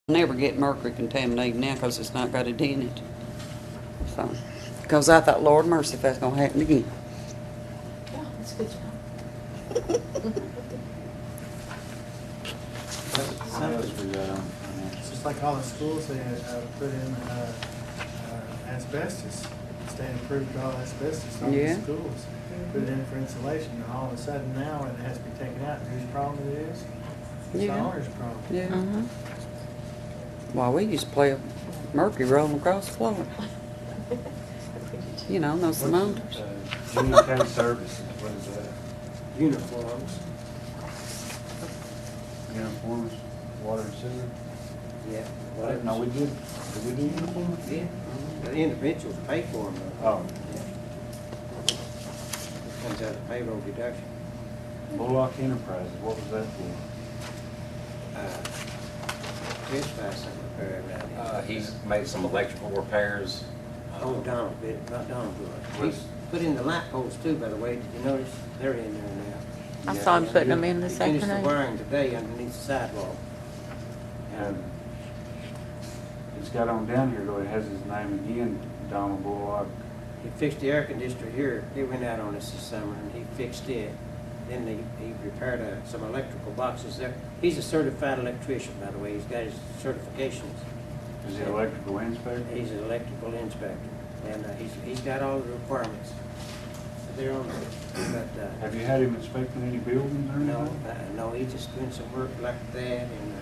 Never get mercury contaminated now because it's not got a dent in it. So, because I thought, Lord mercy, if that's going to happen again. Yeah, that's good to know. It's just like all the schools, they put in asbestos. State approved all asbestos in all Yeah. the schools. Put it in for insulation, and all of a sudden now it has to be taken out. Whose problem it is? It's the Yeah. owner's problem. Yeah. Mm-hmm. Well, we used to play a mercury rolling across the floor. You know, those thermometers. GMK services, what is that? Uniforms, Uniforms, water and sewer? yeah. No, we did we do uniforms? Yeah, the individuals pay for them though. Oh, Yeah. Comes out of payroll deduction. Bullock Enterprises, what was that for? Dispatch something repair around here. He's made some electrical repairs. Oh, Donald, not Donald Bullock. Was- He's put in the light poles too, by the way. Did you notice? They're in there now. I saw him putting them in He this finished the afternoon. wiring today underneath the sidewalk. And it's got on down here, though, it has his name again, Donald Bullock. He fixed the air conditioner here. It went out on us this summer, and he fixed it. Then he repaired some electrical boxes there. He's a certified electrician, by the way. He's got his certifications. Is he electrical inspector? He's an electrical inspector, and he's got all the requirements. They're on there. But Have you had him inspecting any buildings or no, anything? no, he's just doing some work like that, and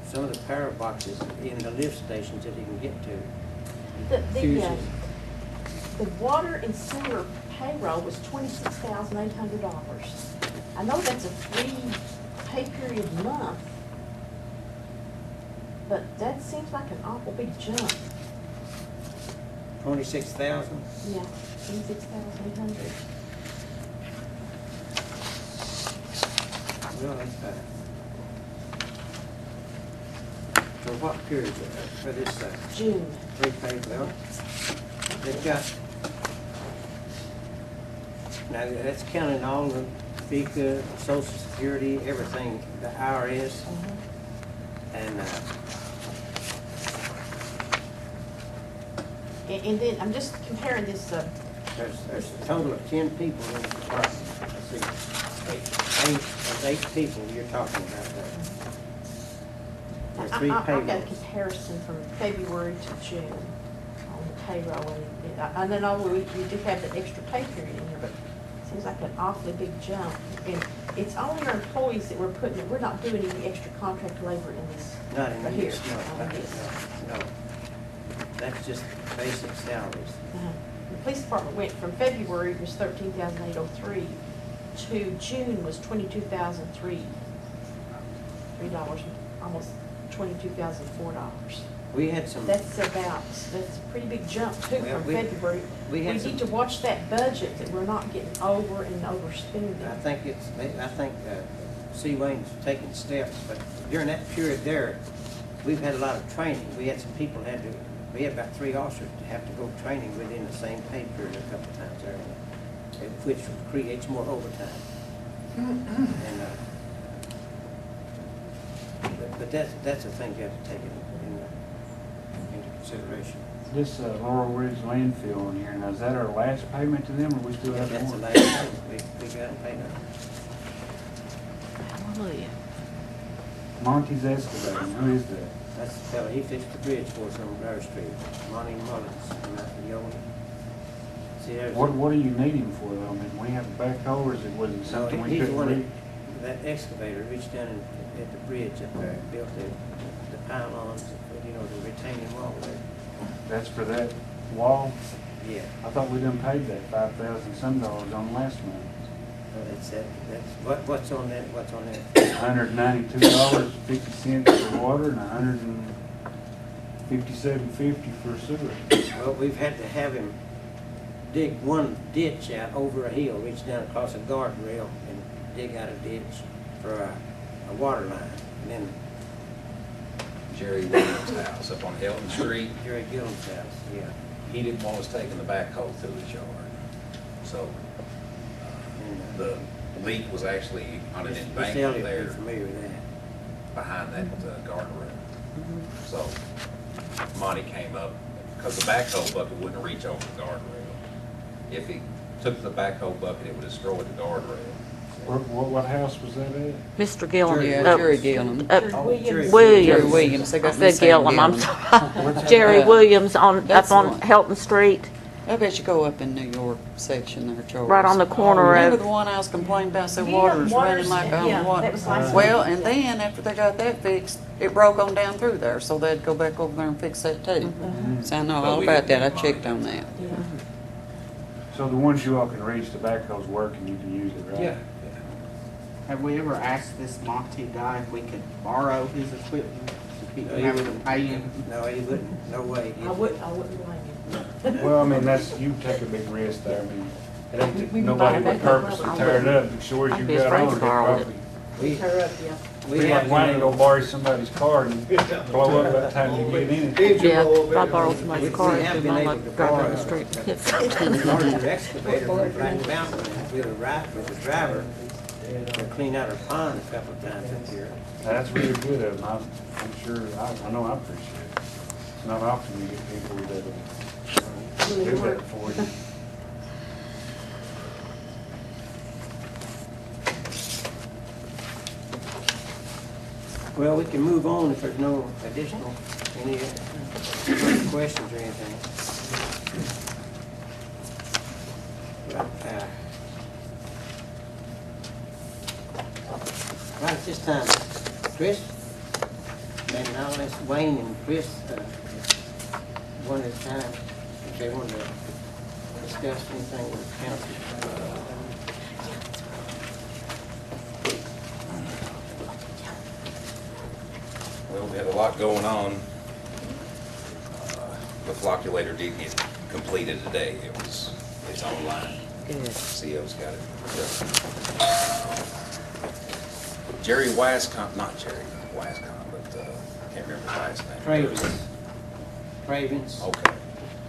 some of the power boxes in the lift stations that he can get to. The water and sewer payroll was $26,800. I know that's a 3 pay period month, but that seems like an awful big jump. 26,000. Yeah, 26,800. Well, that's fine. For what period? For this June. 3 pay bill? They've got. Now that's counting all the FICA, Social Security, everything, the IRS, and And then I'm just comparing this, there's a total of 10 people in the department. Let's see, there's 8 people you're talking about there. There's 3 I've got a payrolls. comparison from February to June on the payroll, and then we do have the extra pay period in here, but it seems like an awfully big jump. And it's only our employees that we're putting, we're not doing any extra contract labor in this. Not in here. this, no. That's just basic salaries. The police department went from February was $13,803 to June was $22,003, almost $22,004. We had some. That's a pretty big jump too Well, from February. we We had need some- to watch that budget, that we're not getting over and overspending. I think C. Wayne's taking steps, but during that period there, we've had a lot of training. We had some people we had about 3 officers to have to go training within the same pay period a couple of times there, which creates more overtime. And, but that's a thing you have to take into consideration. This Laurel Ridge landfill in here, now is that our last payment to them, or we still have That's the more? last thing we got to pay now. Hallelujah. Monty's Excavating, who is that? That's the fellow, he fixed the bridge for us on Rare Street, Monty Mullins, and out the old. See, there's. What do you need him for, though? I mean, we have a backhoe, or is it, was it No, something we he's the couldn't one reach? that excavator reached down at the bridge up there, built the pylons, the retaining wall there. That's for that wall? Yeah, I thought we done paid that $5,000 some dollars on last month. what's on that, $192.50 for water and $157.50 for sewer. Well, we've had to have him dig one ditch out over a hill, reach down across a guardrail and dig out a ditch for a water line. And then Jerry Williams' house up on Elton Street. Jerry Gillum's house, yeah. He didn't want us taking the backhoe through his yard. So And, the leak was actually on an Miss embankment Elliott would be there familiar with that. behind that guardrail. So Monty came up, because the backhoe bucket wouldn't reach over the guardrail. If he took the backhoe bucket, it would destroy the guardrail. What house was that at? Mr. Gillum. Yeah, Jerry Gillum. Williams. Jerry Williams. They I got said Miss Ann Gillum, I'm Gillum. sorry. Jerry Williams That's up the on one. Helton Street, I bet you go up in New York section there, Charles. right on the corner Remember of, the one I was complaining about, said Yeah, water's running water's- like on yeah, water? that was last Well, week. and then after they got that fixed, it broke on down through there, so they'd go back over there and fix that too. So I know But all we about that, didn't I get checked on that. Yeah. So the ones you all can reach, the backhoe's working, you can use it, right? Yeah. Have we ever asked this Monty guy if we could borrow his equipment to keep No, he having to wouldn't. pay him? No, he wouldn't, no way. I wouldn't blame you. Well, I mean, you take a big risk there, I mean, it ain't We can nobody buy but a purpose to backhoe. tear it up, as sure as I'd you be got afraid on to it, borrow it. probably. We, Her up, yeah. we We have have wanted to been go borrow somebody's car and blow up by the time you get in it. yeah, if I borrow somebody's car, we it's have been been on able the to drive down borrow the street. and hit we something. ordered an excavator from Black Mountain, and we'll ride with the driver to clean out our pond a couple of times this year. That's really good of them, I'm sure, I know I appreciate it. It's not often you get people that'll do that for you. Well, we can move on if there's no additional, any further questions or anything. But, right at this time, Chris, and now let's Wayne and Chris, one at a time, if they want to discuss anything with council. Well, we had a lot going on. The flocculator did get completed today. It's online. Good. CO's got it done. Jerry Wascom, not Jerry Wascom, but I can't remember his last name. Cravens. Okay.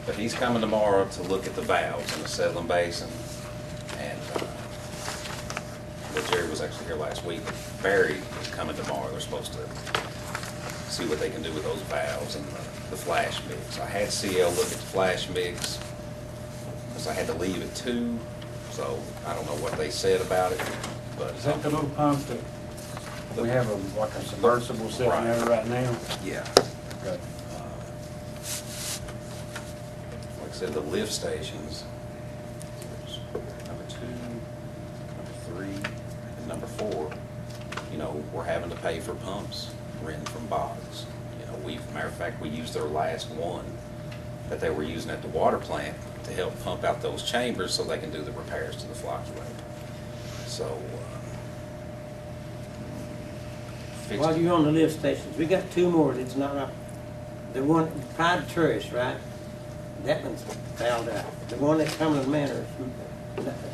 But he's coming tomorrow to look at the valves in the settling basin. And, well, Jerry was actually here last week. Barry is coming tomorrow. They're supposed to see what they can do with those valves and the flash mix. I had CL look at the flash mix, because I had to leave at 2, so I don't know what they said about it, but. Is that the little pump that we have like a submersible sitting there right now? Yeah. Okay. Like I said, the lift stations, number 2, number 3, and number 4, you know, we're having to pay for pumps rented from Boggs. You know, matter of fact, we used their last one that they were using at the water plant to help pump out those chambers so they can do the repairs to the flocculator. So, fixed While you're on the lift stations, we got 2 more that's not up. The one, Pride Tourist, right? That one's fouled out. The one at Cumberland Manor,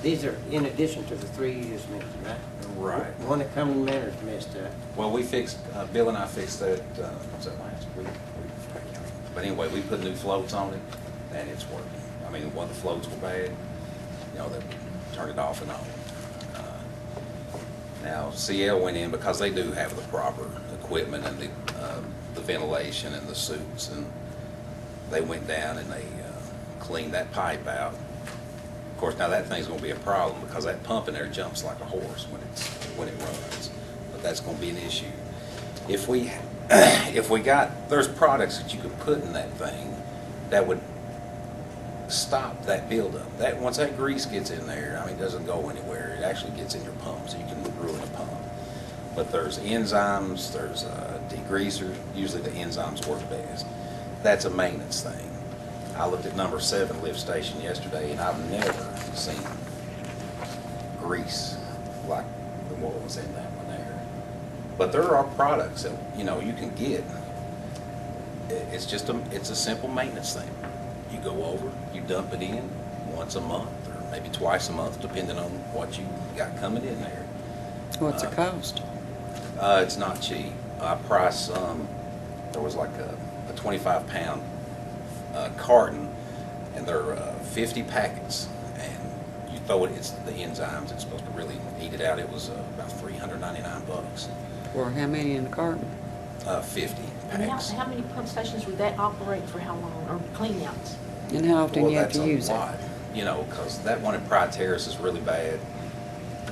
these are in addition to the 3 you just mentioned, right? Right. The one at Cumberland Manor is messed up. Well, we fixed, Bill and I fixed that, was that last week? But anyway, we put new floats on it, and it's working. I mean, one of the floats were bad, you know, they turned it off and on. Now, CL went in because they do have the proper equipment and the ventilation and the suits, and they went down and they cleaned that pipe out. Of course, now that thing's gonna be a problem because that pump in there jumps like a horse when it runs. But that's gonna be an issue. If we there's products that you could put in that thing that would stop that buildup. That once that grease gets in there, I mean, it doesn't go anywhere. It actually gets in your pump, so you can ruin a pump. But there's enzymes, there's degreasers. Usually the enzymes work best. That's a maintenance thing. I looked at number 7 lift station yesterday, and I've never seen grease like what was in that one there. But there are products that, you know, you can get. It's a simple maintenance thing. You go over, you dump it in once a month, or maybe twice a month, depending on what you got coming in there. What's it cost? It's not cheap. I priced some. There was like a 25-pound carton, and they're 50 packets, and you though it's the enzymes, it's supposed to really eat it out. It was about $399. Or how many in the carton? 50 And packs. how many pump stations would that operate for how long, or cleanouts? And how often Well, you have that's to a use it? lot, you know, because that one in Pride Terrace is really bad.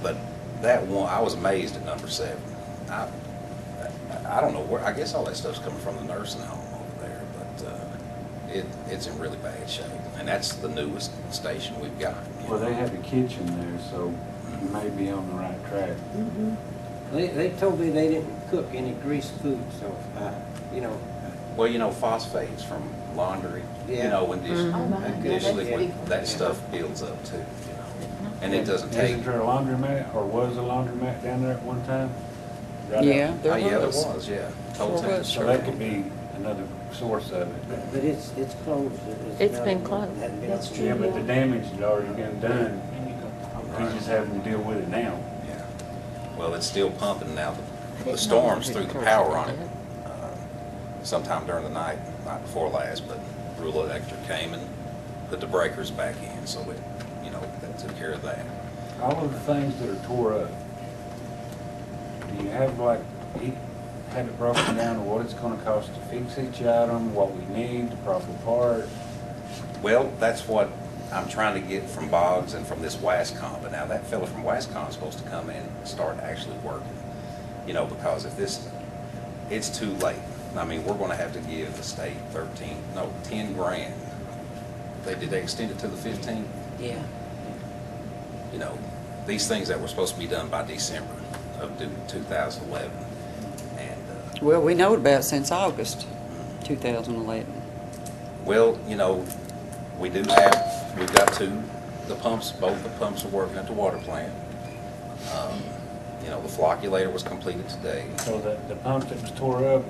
But that one, I was amazed at number 7. I don't know where, I guess all that stuff's coming from the nursing home over there, but it's in really bad shape. And that's the newest station we've got. you Well, know. they have a kitchen there, so you may be on the right track. They told me they didn't cook any greased food, so, you know, Well, you know, phosphates from laundry, you Yeah. know, when Oh, my. initially, Yeah, when that's that big. stuff builds up too, you know. And it doesn't take. Isn't there a laundromat, or was a laundromat down there at one time? Right out- Yeah, there Oh, yeah, there was. was, yeah. There Total was. So that could be another source of it. but it's closed. It's not- been closed. hadn't been That's open. true. Yeah, but the damage had already been done. He's just having to deal with it now. Yeah. Well, it's still pumping now. I The didn't storms know threw the it power on it did. sometime during the night before last, but Rural Electric came and put the breakers back in, so it, you know, that took care of that. All of the things that are tore up, do you have like, have it broken down to what it's gonna cost to fix each item, what we need, the proper part? Well, that's what I'm trying to get from Boggs and from this Wascom, but now that fellow from Wascom is supposed to come in and start actually working. You know, because if this, it's too late. I mean, we're gonna have to give the state 10 grand. Did they extend it to the 15? Yeah. You know, these things that were supposed to be done by December of 2011. And, Well, we know about it since August 2011. well, you know, we've got the pumps, both the pumps are working at the water plant. You know, the flocculator was completed today. So that the pump that was tore up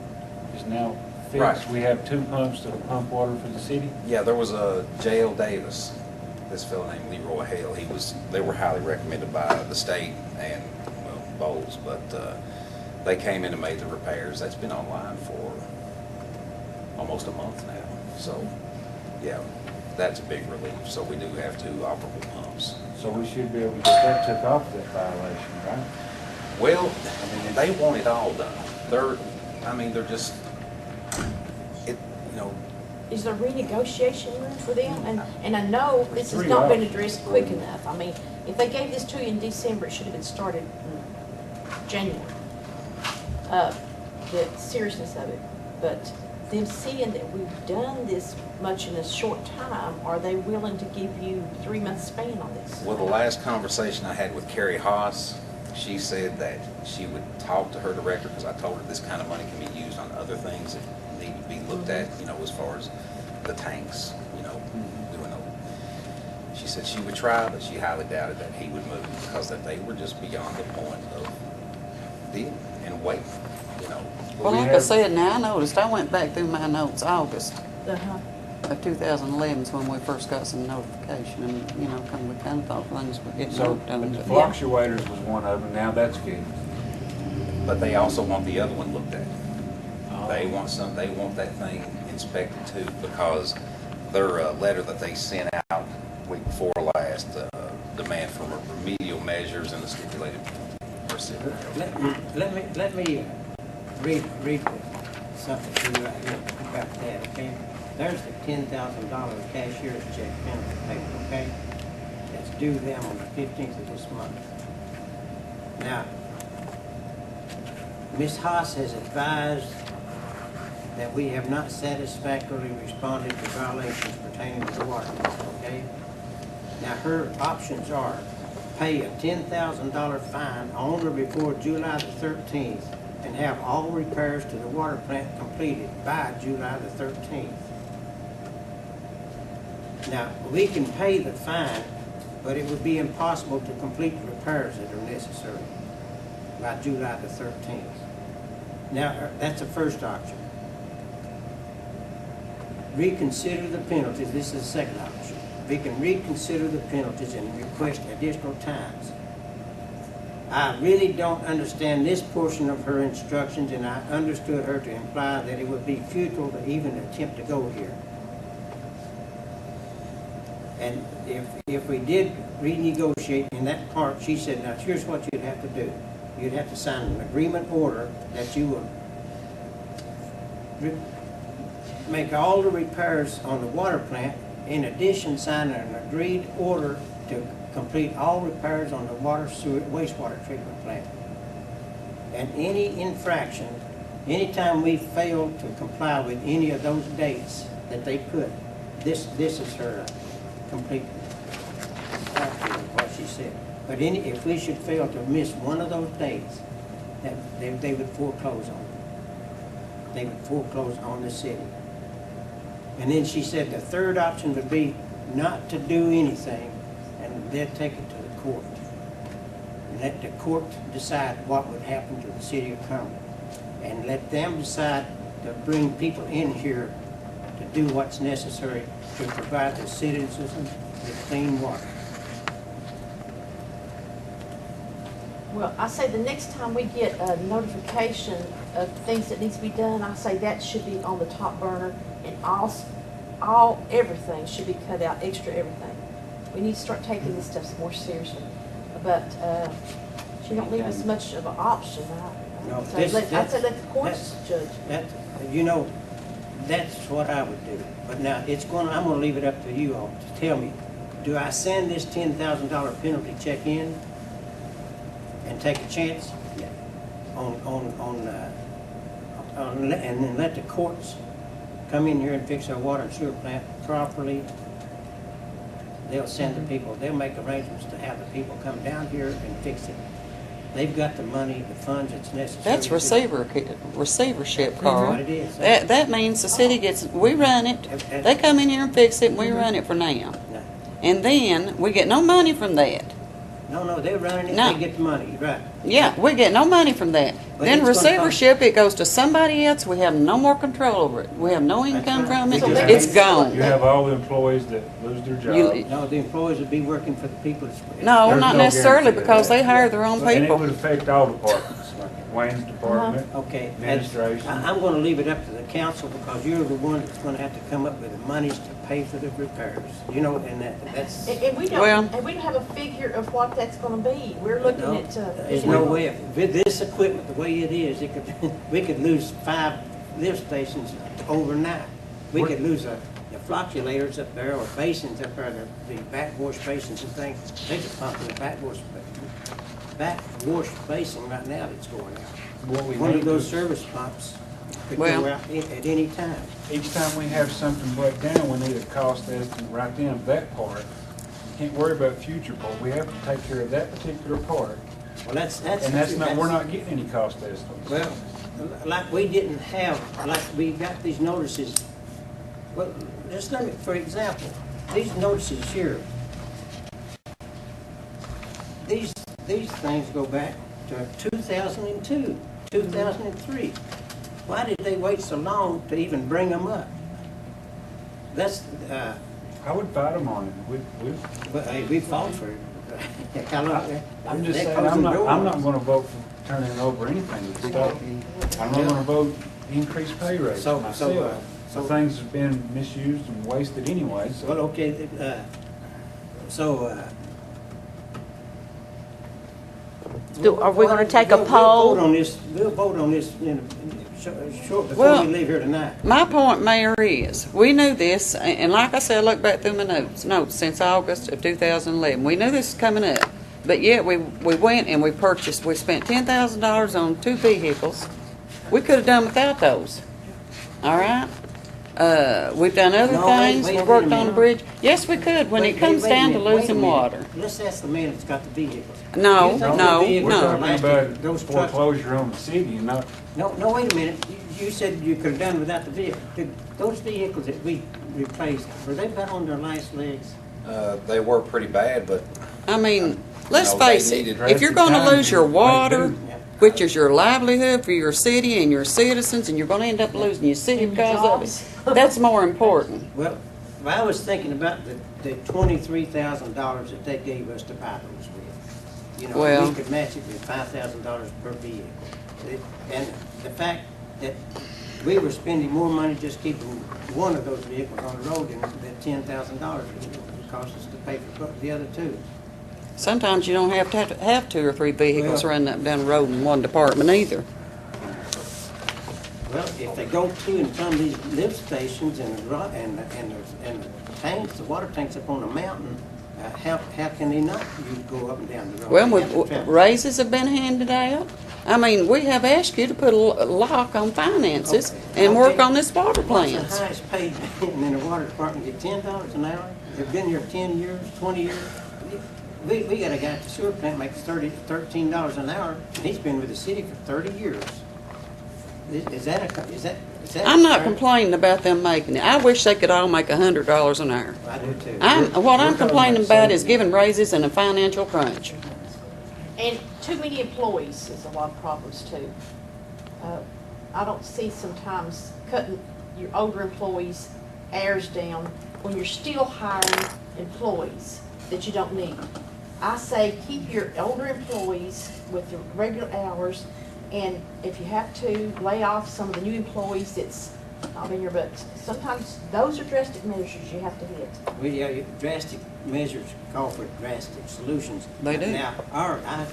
is now fixed? Right. We have 2 pumps that will pump water for the city? Yeah, there was a J.L. Davis, this fellow named Leroy Hale. They were highly recommended by the state and, well, Bowles, but they came in and made the repairs. That's been online for almost a month now. So, yeah, that's a big relief. So we do have 2 operable pumps. So we should be able to get that took off that violation, right? Well, they want it all done. They're just, you know, Is there renegotiation room for them? And I know this has 3 not been hours. addressed quick enough. I mean, if they gave this to you in December, it should have been started in January. The seriousness of it. But them seeing that we've done this much in a short time, are they willing to give you 3 months span on this? well, the last conversation I had with Carrie Haas, she said that she would talk to her director, because I told her this kind of money can be used on other things that need to be looked at, you know, as far as the tanks, you know, doing a, she said she would try, but she highly doubted that he would move, because that they were just beyond the point of dealing and waiting, you know. Well, we like I have- said, now I noticed, I went back through my notes, August Uh-huh. of 2011 is when we first got some notification, and, you know, we kind of thought things were getting So, worked on. but the but- fluctuators was one of them, now that's good. But they also want the other one looked at. They want that thing inspected too, because their letter that they sent out week before last, demand for remedial measures and the stipulated procedure. Let me read something to you right here about that, okay? There's the $10,000 cashier's check penalty payment, okay? That's due them on the 15th of this month. Now, Ms. Haas has advised that we have not satisfactorily responded to violations pertaining to the water, okay? Now, her options are pay a $10,000 fine on or before July the 13th and have all repairs to the water plant completed by July the 13th. Now, we can pay the fine, but it would be impossible to complete the repairs that are necessary by July the 13th. Now, that's the first option. Reconsider the penalties. This is the second option. We can reconsider the penalties and request additional times. I really don't understand this portion of her instructions, and I understood her to imply that it would be futile to even attempt to go here. And if we did renegotiate in that part, she said, now here's what you'd have to do. You'd have to sign an agreement order that you will make all the repairs on the water plant. In addition, sign an agreed order to complete all repairs on the water, sewer, wastewater treatment plant. And any infraction, anytime we fail to comply with any of those dates that they put, this is her complete copy of what she said. But if we should fail to miss one of those dates, that they would foreclose on it. They would foreclose on the city. And then she said the third option would be not to do anything, and they'd take it to the court. And let the court decide what would happen to the city of Cumberland. And let them decide to bring people in here to do what's necessary to provide the citizens with clean water. Well, I say the next time we get a notification of things that needs to be done, I say that should be on the top burner, and everything should be cut out, extra everything. We need to start taking this stuff more seriously. But she don't leave us much of an option. I'd say let the courts judge. You know, that's what I would do. But now I'm gonna leave it up to you all to tell me, do I send this $10,000 penalty check in and take a chance and then let the courts come in here and fix our water and sewer plant properly? They'll send the people, they'll make arrangements to have the people come down here and fix it. They've got the money, the funds that's necessary. That's receivership, That's what Carl. it is. That means the city we run it, they come in here and fix it, and we run it for now. No, And then, we get no money from that. no, they're running it, No. they get the money, right. Yeah, we get no money from that. But Then it's gonna receivership, it goes to somebody else, we have no more control over it. We have no income right. from it, So that it's means- gone. You have all the employees that lose their job. No, the employees would be working for the people. No, There's not no necessarily, guarantee of because that. they hire their own And it people. would affect all departments, like Wayne's department, Okay. administration. I'm gonna leave it up to the council, because you're the one that's gonna have to come up with the monies to pay for the repairs. You know, and that's. And we Well- don't have a figure of what that's gonna be. We're looking No, at. There's no way, with this equipment, the way it is, we could lose 5 lift stations overnight. We could lose the flocculators up there, or basins up there, the backwash basins and things. They just pump in the backwash basin right now that's going out. What we One need of those to- service pumps could Well- go out at any time. Each time we have something break down, we need a cost estimate right then of that part. You can't worry about future part. We have to take care of that particular part. Well, that's. We're not getting any cost estimates. Well, like we didn't have, like we got these notices, well, just let me, for example, these notices here, these things go back to 2002, 2003. Why did they wait so long to even bring them up? That's, I would fight them on it. but hey, we fought for it. How long- I'm just that saying, closed I'm the door. not gonna vote for turning over anything to stop. I'm not gonna vote increased pay rates So, myself. So things have been misused and wasted anyway, so. well, okay, Are we gonna take a We'll poll? We'll vote on this in short, before Well- we leave here tonight. My point, Mayor, is, we knew this, and like I said, I looked back through my notes since August of 2011. We knew this was coming up, but yet we went and we spent $10,000 on 2 vehicles. We could have done without those, all right? We've done other No, wait, things, wait we a worked on minute. the bridge. Yes, we could, when it comes down to losing water. Let's ask the man that's got the vehicles. No, You know no, the vehicles no. are We're last talking year, about those trucks. foreclosure on the city and not, No, wait a minute. You said you could have done without the vehicle. Those vehicles that we replaced, were they about on their last legs? They were pretty bad, but I mean, let's No, they face it, needed if you're drastic gonna time lose your to water, do. which is your livelihood for your city and your citizens, and you're gonna end up losing your city And your because of jobs. it, that's more important. Well, I was thinking about the $23,000 that they gave us to buy those with. You know, Well- we could match it with $5,000 per vehicle. And the fact that we were spending more money just keeping one of those vehicles on the road than $10,000 it costs us to pay for the other two. Sometimes you don't have to have 2 or 3 vehicles Well- running up and down the road in one department either. Well, if they go to and from these lift stations and the tanks, the water tanks up on the mountain, how can they not go up and down the road? Well, They have to travel. raises have been handed out. I mean, we have asked you to put a lock on finances Okay. and work on this water What's the plans. highest paid man in the water department get $10 an hour? They've been here 10 years, 20 years. We got a guy at the sewer plant makes $13 an hour, and he's been with the city for 30 years. Is that I'm not fair? complaining about them making it. I wish they could all make $100 an hour. I do too. What I'm talking complaining about about is savings. giving raises and a financial crunch. And too many employees is a lot of problems too. I don't see sometimes cutting your older employees' hours down when you're still hiring employees that you don't need. I say keep your older employees with the regular hours, and if you have to, lay off some of the new employees that's not in your, but sometimes those are drastic measures you have to hit. Well, yeah, drastic measures call for drastic solutions. They do. Now, I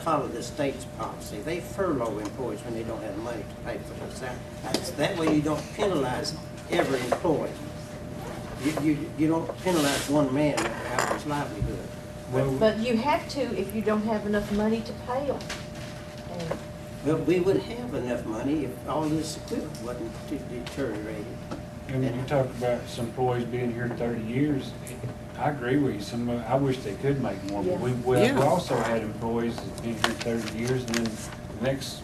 follow the state's policy. They furlough employees when they don't have money to pay for their salary. That way you don't penalize every employee. You don't penalize one man out of his livelihood. But you have to if you don't have enough money to pay them. And Well, we would have enough money if all this equipment wasn't deteriorated. And when you talk about some employees being here 30 years, I agree with you. I wish they could make more, but we Yeah. also had employees that been here 30 years, and then the next,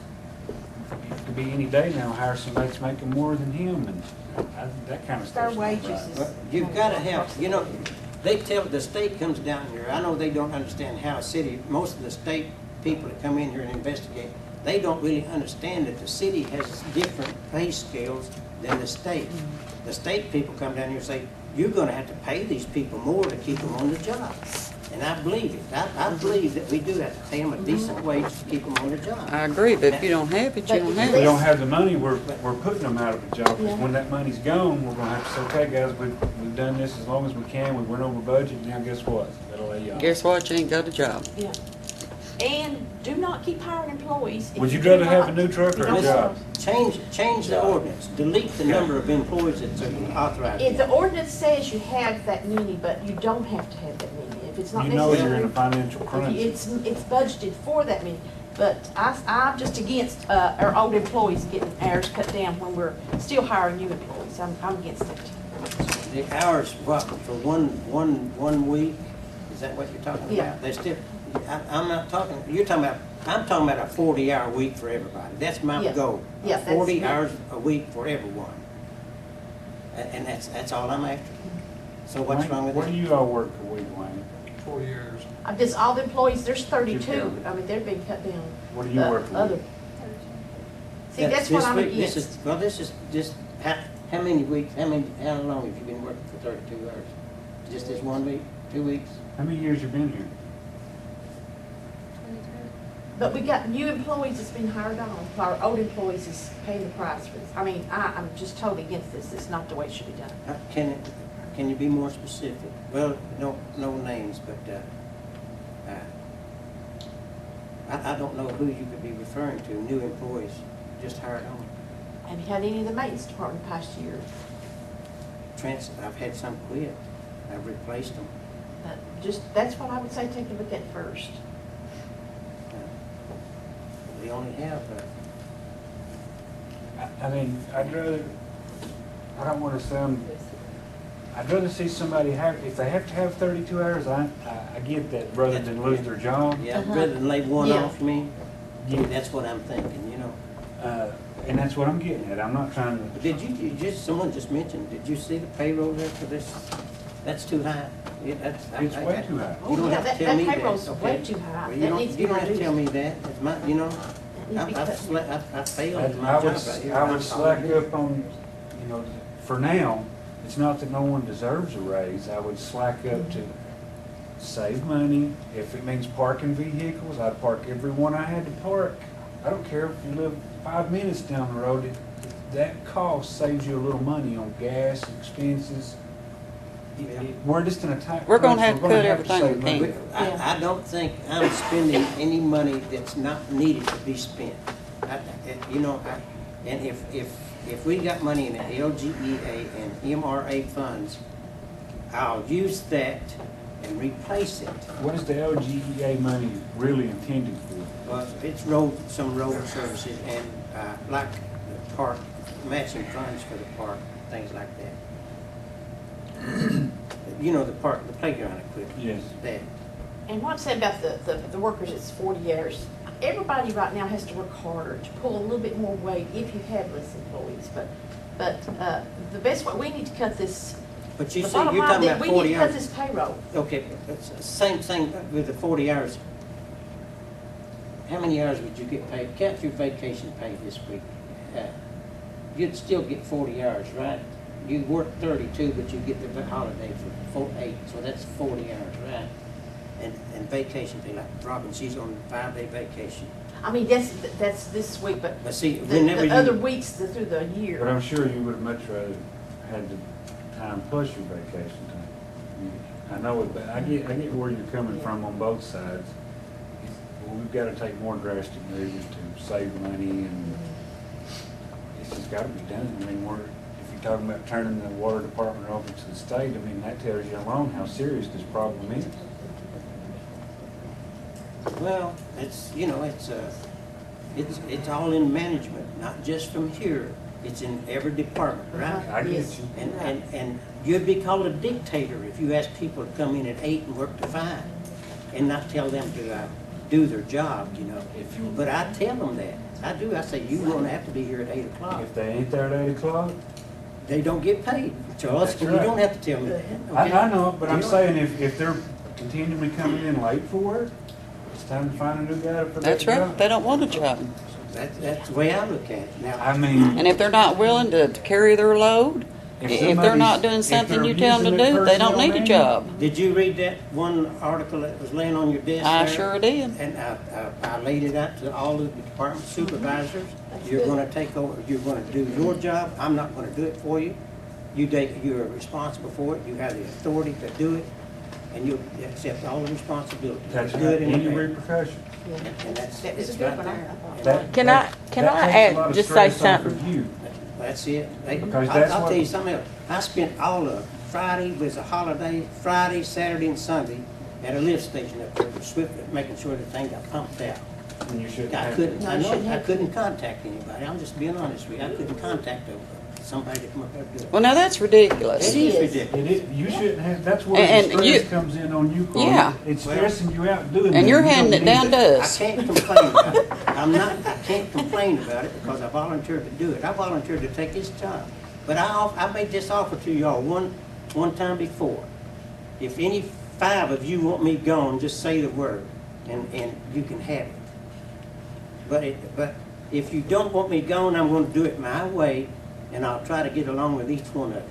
it could be any day now, hire somebody that's making more than him, and that kind of their stuff. wages is. Well, you've got to have, the state comes down here, I know they don't understand how a city, most of the state people that come in here and investigate, they don't really understand that the city has different pay scales than the state. The state people come down here and say, you're gonna have to pay these people more to keep them on the job. And I believe it. I believe that we do have to pay them a decent wage to keep them on the job. I agree, but if you don't have it, you don't If have we it. don't have the money, we're putting them out of a job, because Yeah. when that money's gone, we're gonna have to say, okay, guys, we've done this as long as we can, we went over budget, now guess what? Gotta lay you off. Guess what? You ain't got a job. Yeah. And do not keep hiring employees. if Would you do rather have a not. new truck or a You don't job? Change the ordinance, delete the number of employees that's authorized. If the ordinance says you have that many, but you don't have to have that many, if it's not You know you're in necessary. a financial crunch. It's budgeted for that many, but I'm just against, our old employees getting hours cut down when we're still hiring new employees. I'm against it. The hours, what, for one week? Is that what you're talking Yeah. about? They still, I'm not talking, I'm talking about a 40-hour week for everybody. That's my Yeah. goal. Yeah, that's 40 me. hours a week for everyone. And that's all I'm after. So what's Wayne, wrong with what do that? you all work a week, Wayne? 4 years. I'm just, all the employees, there's Keep 32, going. I mean, they're being cut down. What do you The work a other- week? See, Yeah, that's what this I'm week- against. This is just, how many weeks, how long have you been working for 32 hours? Just this 1 week, 2 weeks? How many years you been here? But we got new employees that's been hired on, our old employees is paying the price for this. I mean, I'm just totally against this, it's not the way it should be done. Can you be more specific? Well, no names, but I don't know who you could be referring to, new employees just hired on. Have you had any of the maintenance department the past year? I've had some quit, I've replaced them. But just, that's what I would say, take a look at first. We only have, I mean, I don't want to sound, I'd rather see somebody have, if they have to have 32 hours, I get that, rather than lose their job. yeah, Uh-huh. rather than lay one Yeah. off me, Yeah. that's what I'm thinking, you know. And that's what I'm getting at, I'm not trying But to, someone just mentioned, did you see the payroll there for this? That's too high. Yeah, it's way too high. You don't Yeah, have that- to tell that me that. payroll's okay? way too high. Well, That needs to be you don't have to tell me reduced. that. It's my, you know, That needs to be cut. I failed at my I job would, right here. I would slack up on, you know, for now, it's not that no one deserves a raise, I would slack up to save money. If it means parking vehicles, I'd park every one I had to park. I don't care if you live 5 minutes down the road, that cost saves you a little money on gas expenses. We're just in a tight. We're gonna have crunch. to We're cut everything save we money. can. I don't think I'm spending any money that's not needed to be spent. You know, and if we got money in the LGEA and MRA funds, I'll use that and replace it. What is the LGEA money really intended for? Well, it's some road services and, like the park, matching funds for the park, things like that. You know, the park, the playground equipment. Yes. That. And what I'm saying about the workers, it's 40 hours. Everybody right now has to work harder to pull a little bit more weight if you have less employees. But the best way, we need to cut this. But you the see, bottom you're line, talking about 40 hours. We need to cut this payroll. Okay, it's the same thing with the 40 hours. How many hours would you get paid? Count your vacation pay this week. You'd still get 40 hours, right? You work 32, but you get the holiday for 8, so that's 40 hours, right? And vacation pay, like Robin, she's on a 5-day vacation. I mean, that's this week, but But see, the whenever other you, weeks through the year. But I'm sure you would have much rather had the time plus your vacation time. I know it, but I get where you're coming from on both sides. Well, we've got to take more drastic measures to save money, and it's just got to be done. I mean, if you're talking about turning the water department over to the state, I mean, that tells you alone how serious this problem is. well, it's, you know, it's all in management, not just from here. It's in every department, right? I get Yes. you. And you'd be called a dictator if you asked people to come in at 8 and work to 5 and not tell them to do their job, you know. But I tell them that. I do. I say, you're going to have to be here at 8 o'clock. If they ain't there at 8 o'clock, They don't get paid, Charles. That's You right. don't have to tell me that. I okay? know, but You I'm don't- saying if they're continually coming in late for work, it's time to find a new guy for that That's right, job. they don't want a job. That's the way I look at it. Now, I mean, And if they're not willing to carry their load, if they're not doing something you tell them to do, they don't need a job. did you read that one article that was laying on your desk I there? sure did. And I laid it out to all of the department supervisors. You're gonna take over, you're gonna do your job. I'm not gonna do it for you. You're responsible for it. You have the authority to do it, and you accept all the responsibility. that's the not good and the any bad. repercussion. And that's, That was it's a good right one. there. That- Can that- I that takes add- a lot of just say stress off of something? you. That's it. Because that's I'll what- tell you something else. I spent all of Friday was a holiday, Friday, Saturday, and Sunday at a lift station up there, Swift, making sure the thing got pumped out. And you shouldn't I have couldn't, to. I you know, shouldn't I have to. couldn't contact anybody. I'm just being honest with you. I couldn't contact somebody to come up there and do it. Well, now that's ridiculous. It is is. ridiculous. You shouldn't have, that's where And the you- stress comes in on you, Carl. Yeah. It's Well- stressing you out doing that. And you're You don't handing it need down to that. I us. can't complain about it. I can't complain about it because I volunteered to do it. I volunteered to take this job. But I made this offer to y'all one time before. If any 5 of you want me gone, just say the word and you can have it. But if you don't want me gone, I'm gonna do it my way and I'll try to get along with each one of you.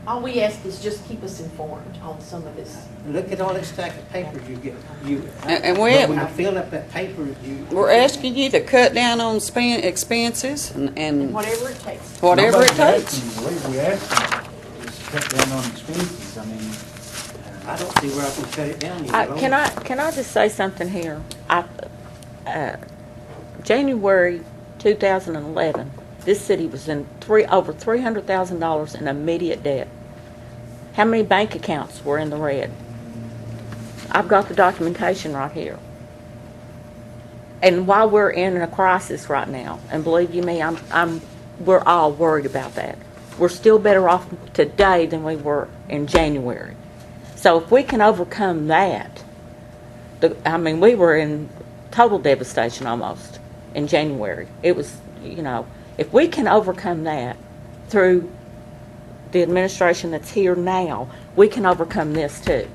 All we ask is just keep us informed on some of this. Look at all that stack of papers you get. And we- When I fill up that paper, We're asking you to cut down on expenses And and whatever it takes. whatever it Nobody's takes. asking you to leave. We asked you to cut down on expenses. I mean, I don't see where I can cut it down any lower. Can I just say something here? January 2011, this city was in over $300,000 in immediate debt. How many bank accounts were in the red? I've got the documentation right here. And while we're in a crisis right now, and believe you me, we're all worried about that. We're still better off today than we were in January. So if we can overcome that, we were in total devastation almost in January. It was, if we can overcome that through the administration that's here now, we can overcome this too.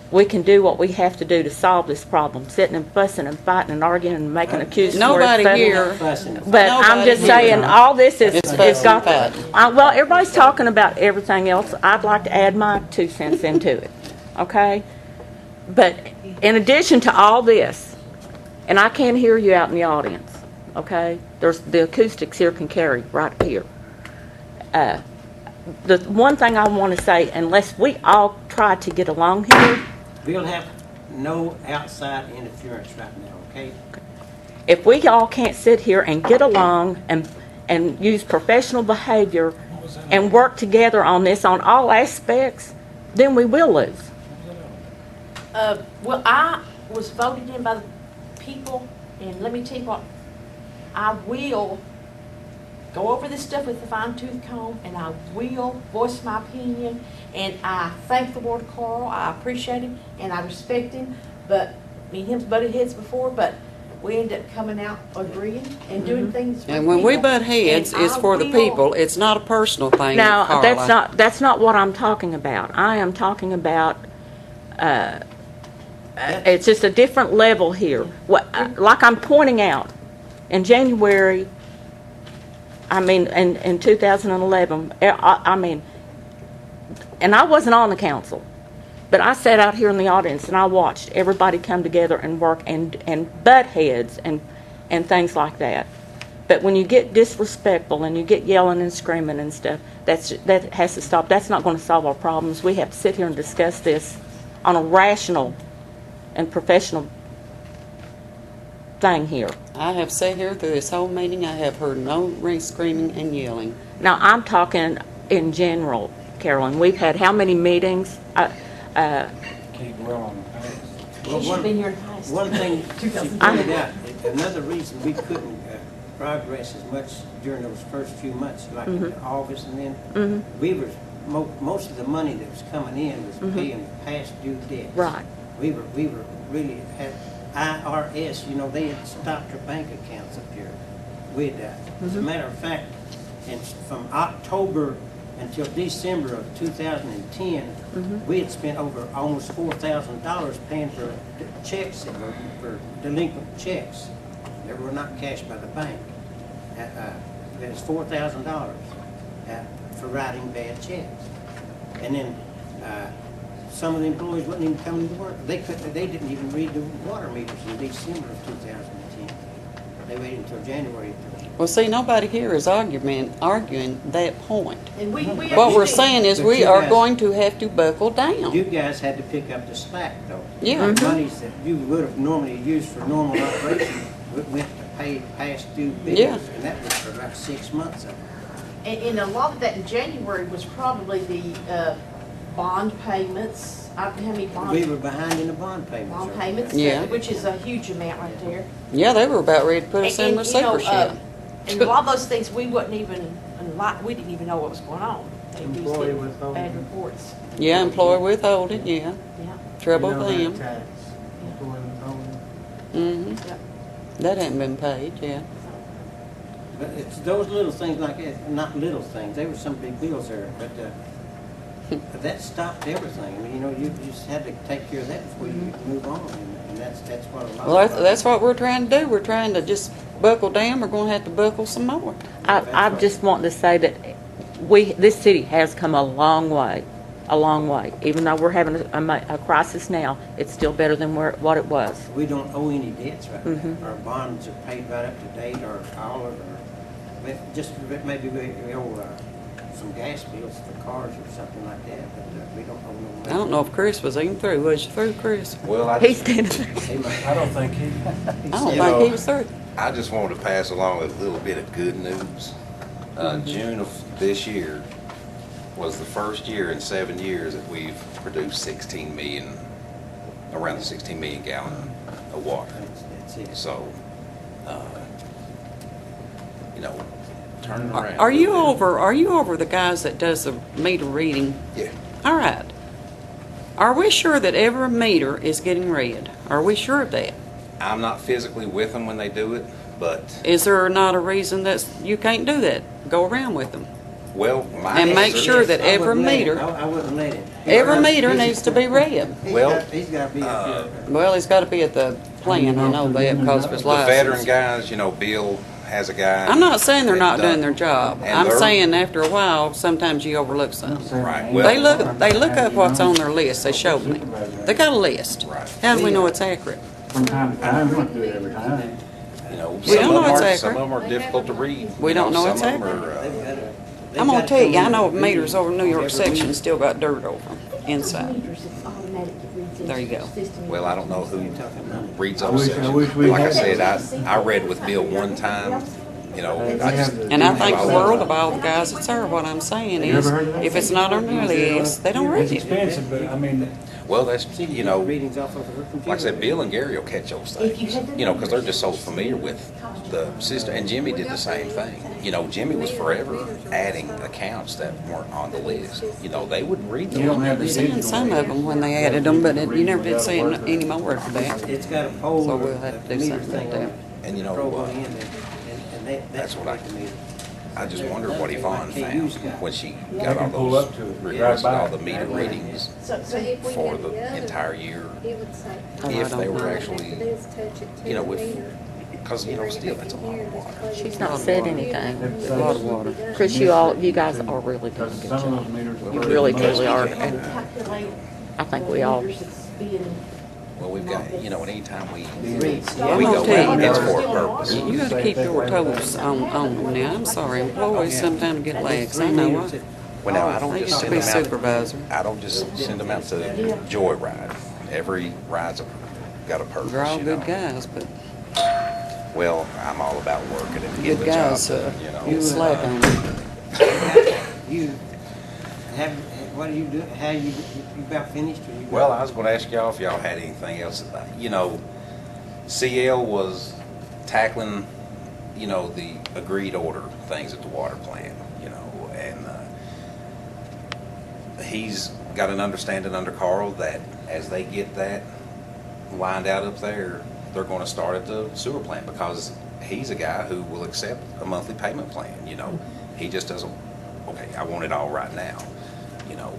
We can do what we have to do to solve this problem, sitting and fussing and fighting and arguing and making accusatory Nobody federal- here- But I'm Nobody just here. saying, all this is, It's it's got, fussing, well, everybody's talking about everything else. I'd like to add my 2 cents into it, okay? But in addition to all this, and I can't hear you out in the audience, okay? The acoustics here can carry right up here. the one thing I want to say, unless we all try to get along here, We'll have no outside interference right now, okay? if we all can't sit here and get along and use professional behavior and work together on this on all aspects, then we will lose. Well, I was voted in by the people, and let me tell you what, I will go over this stuff with a fine tooth comb, and I will voice my opinion, and I thank the Ward Carl, I appreciate him, and I respect him, but me and him's butted heads before, but we end up coming out agreeing and doing things for And when we people. butt heads, And it's I for the will- people. It's not a personal thing, Now, Carla. that's not what I'm talking about. I am talking about, it's just a different level here. Like I'm pointing out, in January, I mean, in 2011, I mean, and I wasn't on the council, but I sat out here in the audience and I watched everybody come together and work and butt heads and things like that. But when you get disrespectful and you get yelling and screaming and stuff, that has to stop. That's not going to solve our problems. We have to sit here and discuss this on a rational and professional thing here. I have sat here through this whole meeting. I have heard no screaming and yelling. Now, I'm talking in general, Carolyn. We've had how many meetings? Keep well on the past. Well, She should have been here in high school. One thing she pointed out, another reason we couldn't progress as much during those first few months, like in August and then, we were, most of the money that was coming in was paying past due debts. Right. We were really had IRS, you know, they had stopped our bank accounts up here with that. As a matter of fact, and from October until December of 2010, we had spent over almost $4,000 paying for checks that were for delinquent checks that were not cashed by the bank. It was $4,000 for writing bad checks. And then some of the employees wouldn't even come to work. They didn't even read the water meters in December of 2010. They waited until January. Well, see, nobody here is arguing that point. And we What we're understand. saying is But we you are guys- going to have to buckle down. You guys had to pick up the slack, though. Yeah. The monies that you would have normally used for normal operation went to pay past due bills. Yeah. And that was for about 6 months of it. And a lot of that in January was probably the bond payments. How many We were behind in the bond payments. bond sir. payments? Yeah. Which is a huge amount right there. Yeah, they were about ready to put us in And, you know, receivership. and a lot of those things, we wasn't even, we didn't even know what was going on. They just Employee did withholding. bad reports. Yeah, employee withholding, yeah. Yeah, Trouble You know that them. tax, employee withholding. Mm-hmm. yeah. That hadn't been paid, yeah. But it's those little things like that, not little things, there were some big bills there, but that stopped everything. I mean, you know, you just had to take care of that before you could move on, and that's what a lot Well, of. that's what we're trying to do. We're trying to just buckle down. We're going to have to buckle some more. I just want to say that this city has come a long way. Even though we're having a crisis now, it's still better than what it was. We don't owe any debts right now. Our bonds are paid right up to date, or all of our, just maybe we owe some gas bills for cars or something like that, but we don't owe no money. I don't know if Chris was even through. Was you through, Chris? Well, I He's standing there. Hey, man. I don't think he, I don't You think know, he was through. I just wanted to pass along a little bit of good news. June of this year was the first year in 7 years that we've produced 16 million, around the 16 million gallon of water. That's it. So, you know, turning around. Are you over the guys that does the meter reading? Yeah. All right. Are we sure that every meter is getting read? Are we sure of that? I'm not physically with them when they do it, but, Is there not a reason that you can't do that? Go around with them. well, my And make answer sure is- that I wouldn't every let him. meter, I wouldn't let him. every meter needs to be read. Well, He's got to be up here. Well, he's got to be at the plant. I know that because of his the veteran license. guys, you know, Bill has a guy. I'm not saying they're not that doing their job. And I'm they're- saying after a while, sometimes you overlook something. Right, well- They look up what's on their list. They showed me. They got a list. Right. How do we know it's accurate? from time to time, we don't do it every time. You know, We don't know it's some accurate. of them are difficult to read. We You don't know some it's of them accurate. are, They've got to I'm gonna tell you, I know They've got to come in meters over New York every section week. still got dirt over them inside. Meters, it's automatic, it reads into There you the go. system. Well, I don't know who You're talking money. reads I those wish sections. we Like I had- said, I read with Bill one time, you know, I just. And I think the world of all the guys that serve. What I'm saying You is, ever heard of that? if it's not on their list, they don't read It's it. expensive, but I mean, Well, that's, She can you get know, readings off of her computer. like I said, Bill and Gary will catch those things, you know, because they're just so familiar with the system. And Jimmy did the same thing. You know, Jimmy was forever adding accounts that weren't on the list. You know, they wouldn't read you don't them. have the I've seen digital. some of them when they added them, but you never did see any more of that. It's got a pole So or we'll have to a do meter something thing about on that. it. And you know, Probe on the end and that. that's what I- the meter. I just wonder what Yvonne found when she They got all can pull those, up to it, requested drive by all the it. meter readings So if we for had, the entire year. It would say. Oh, I If they don't were know. actually, you know, because, you know, still, that's a lot of water. She's not said anything. It's A lot of water. Chris, you guys are really doing a Because good some of job. those meters are You worth really, much. truly are. and And calculate I think the we all, meters that's being. Well, we've got, you know, anytime we Reads. Yeah, we I'm go gonna tell out, you, it's for a purpose. You gotta keep your toes on them now. I'm sorry, employees sometimes get lax. I know. Well, now, I don't They just used to send be them out. supervisor. I don't just send them out to joyride. Every ride's got a purpose, They're all you know. good guys, but Well, I'm all about working and good getting the job guys, done, you know. you slack on them. You have, what do you do, how you about finished or you? Well, I was gonna ask y'all if y'all had anything else. You know, CL was tackling, you know, the agreed order things at the water plant, you know, and he's got an understanding under Carl that as they get that lined out up there, they're gonna start at the sewer plant because he's a guy who will accept a monthly payment plan, you know. He just doesn't, okay, I want it all right now, you know.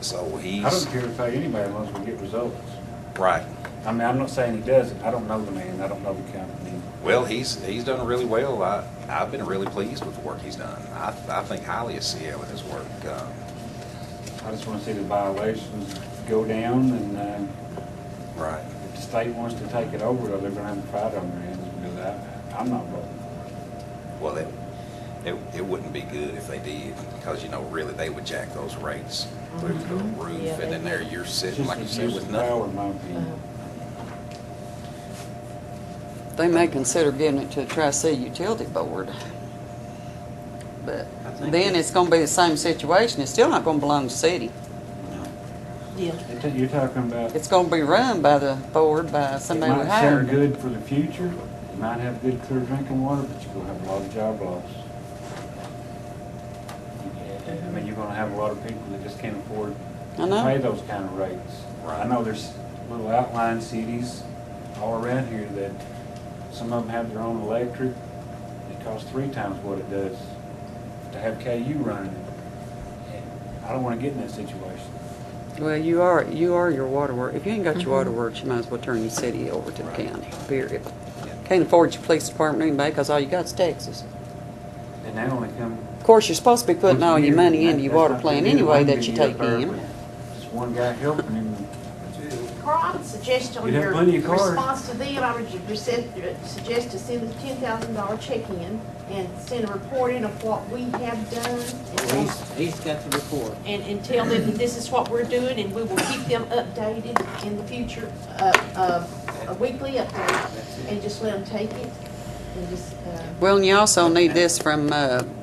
So he's. I don't care to pay anybody as long as we get results. Right. I mean, I'm not saying he doesn't. I don't know the man. I don't know the company. Well, he's done really well. I've been really pleased with the work he's done. I think highly of CL in his work. I just want to see the violations go down, and Right. if the state wants to take it over, they're going to have to fight on their hands because I'm not voting for it. Well, it wouldn't be good if they did, because, you know, really, they would jack those rates through the roof, Yeah, and then they there you're It's sitting, just like you a said, use with of power, in nothing. my opinion. They may consider giving it to a Tri-C Utility Board. But I think then it's gonna be the same situation. It's still not gonna belong to the city. Yeah. You're talking about, It's gonna be run by the board, by it somebody we might sound hired. good for the future, you might have good clear drinking water, but you're going to have a lot of job loss. I mean, you're going to have a lot of people that just can't afford I to know. pay those kind of rates. Right. I know there's little outlying cities all around here that some of them have their own electric. It costs 3 times what it does to have KU running it. And I don't want to get in that situation. Well, you are your waterworks. If you ain't got your Mhm. waterworks, you might as well turn your city over to the county, period. Can't afford your police department anyway, because all you got is Texas. And they only come. Of course, you're supposed to be putting all your money into your water That's not plant good. anyway One that you video take up there in. with Just one guy helping him. Carl, I would suggest on You'd have your plenty of cards. response to them, I would suggest to send a $10,000 check in and send a report in of what we have done. And He's got the report. and tell them that this is what we're doing, and we will keep them updated in the future, a weekly update, and just let them take it, and just, Well, and you also need this from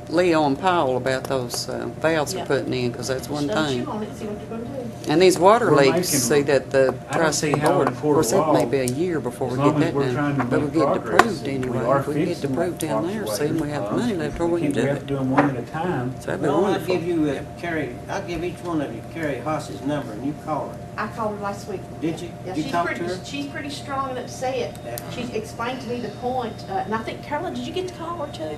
Leo and Powell about those valves we're Yeah. putting in, because that's one don't thing. chew on it, see what you're gonna do. And these water We're leaks, making- see that the I don't see Tri-City how Board, in of Port course, that Wall, may be a year before as we long get as that we're trying done. to But we'll make get it progress, approved we anyway. are If we get it fixing approved that down there, see, and we have the pumps. money left, where we can do We have to it. do them one at a time. So that'd be Well, I'll wonderful. give you I'll give each one of you Carrie Haas's number and you call her. I called her last week. Did you? Yeah, You talked to her? she's pretty strong and upset. Yeah. She explained to me the point, and I think, Carolyn, did you get to call her too?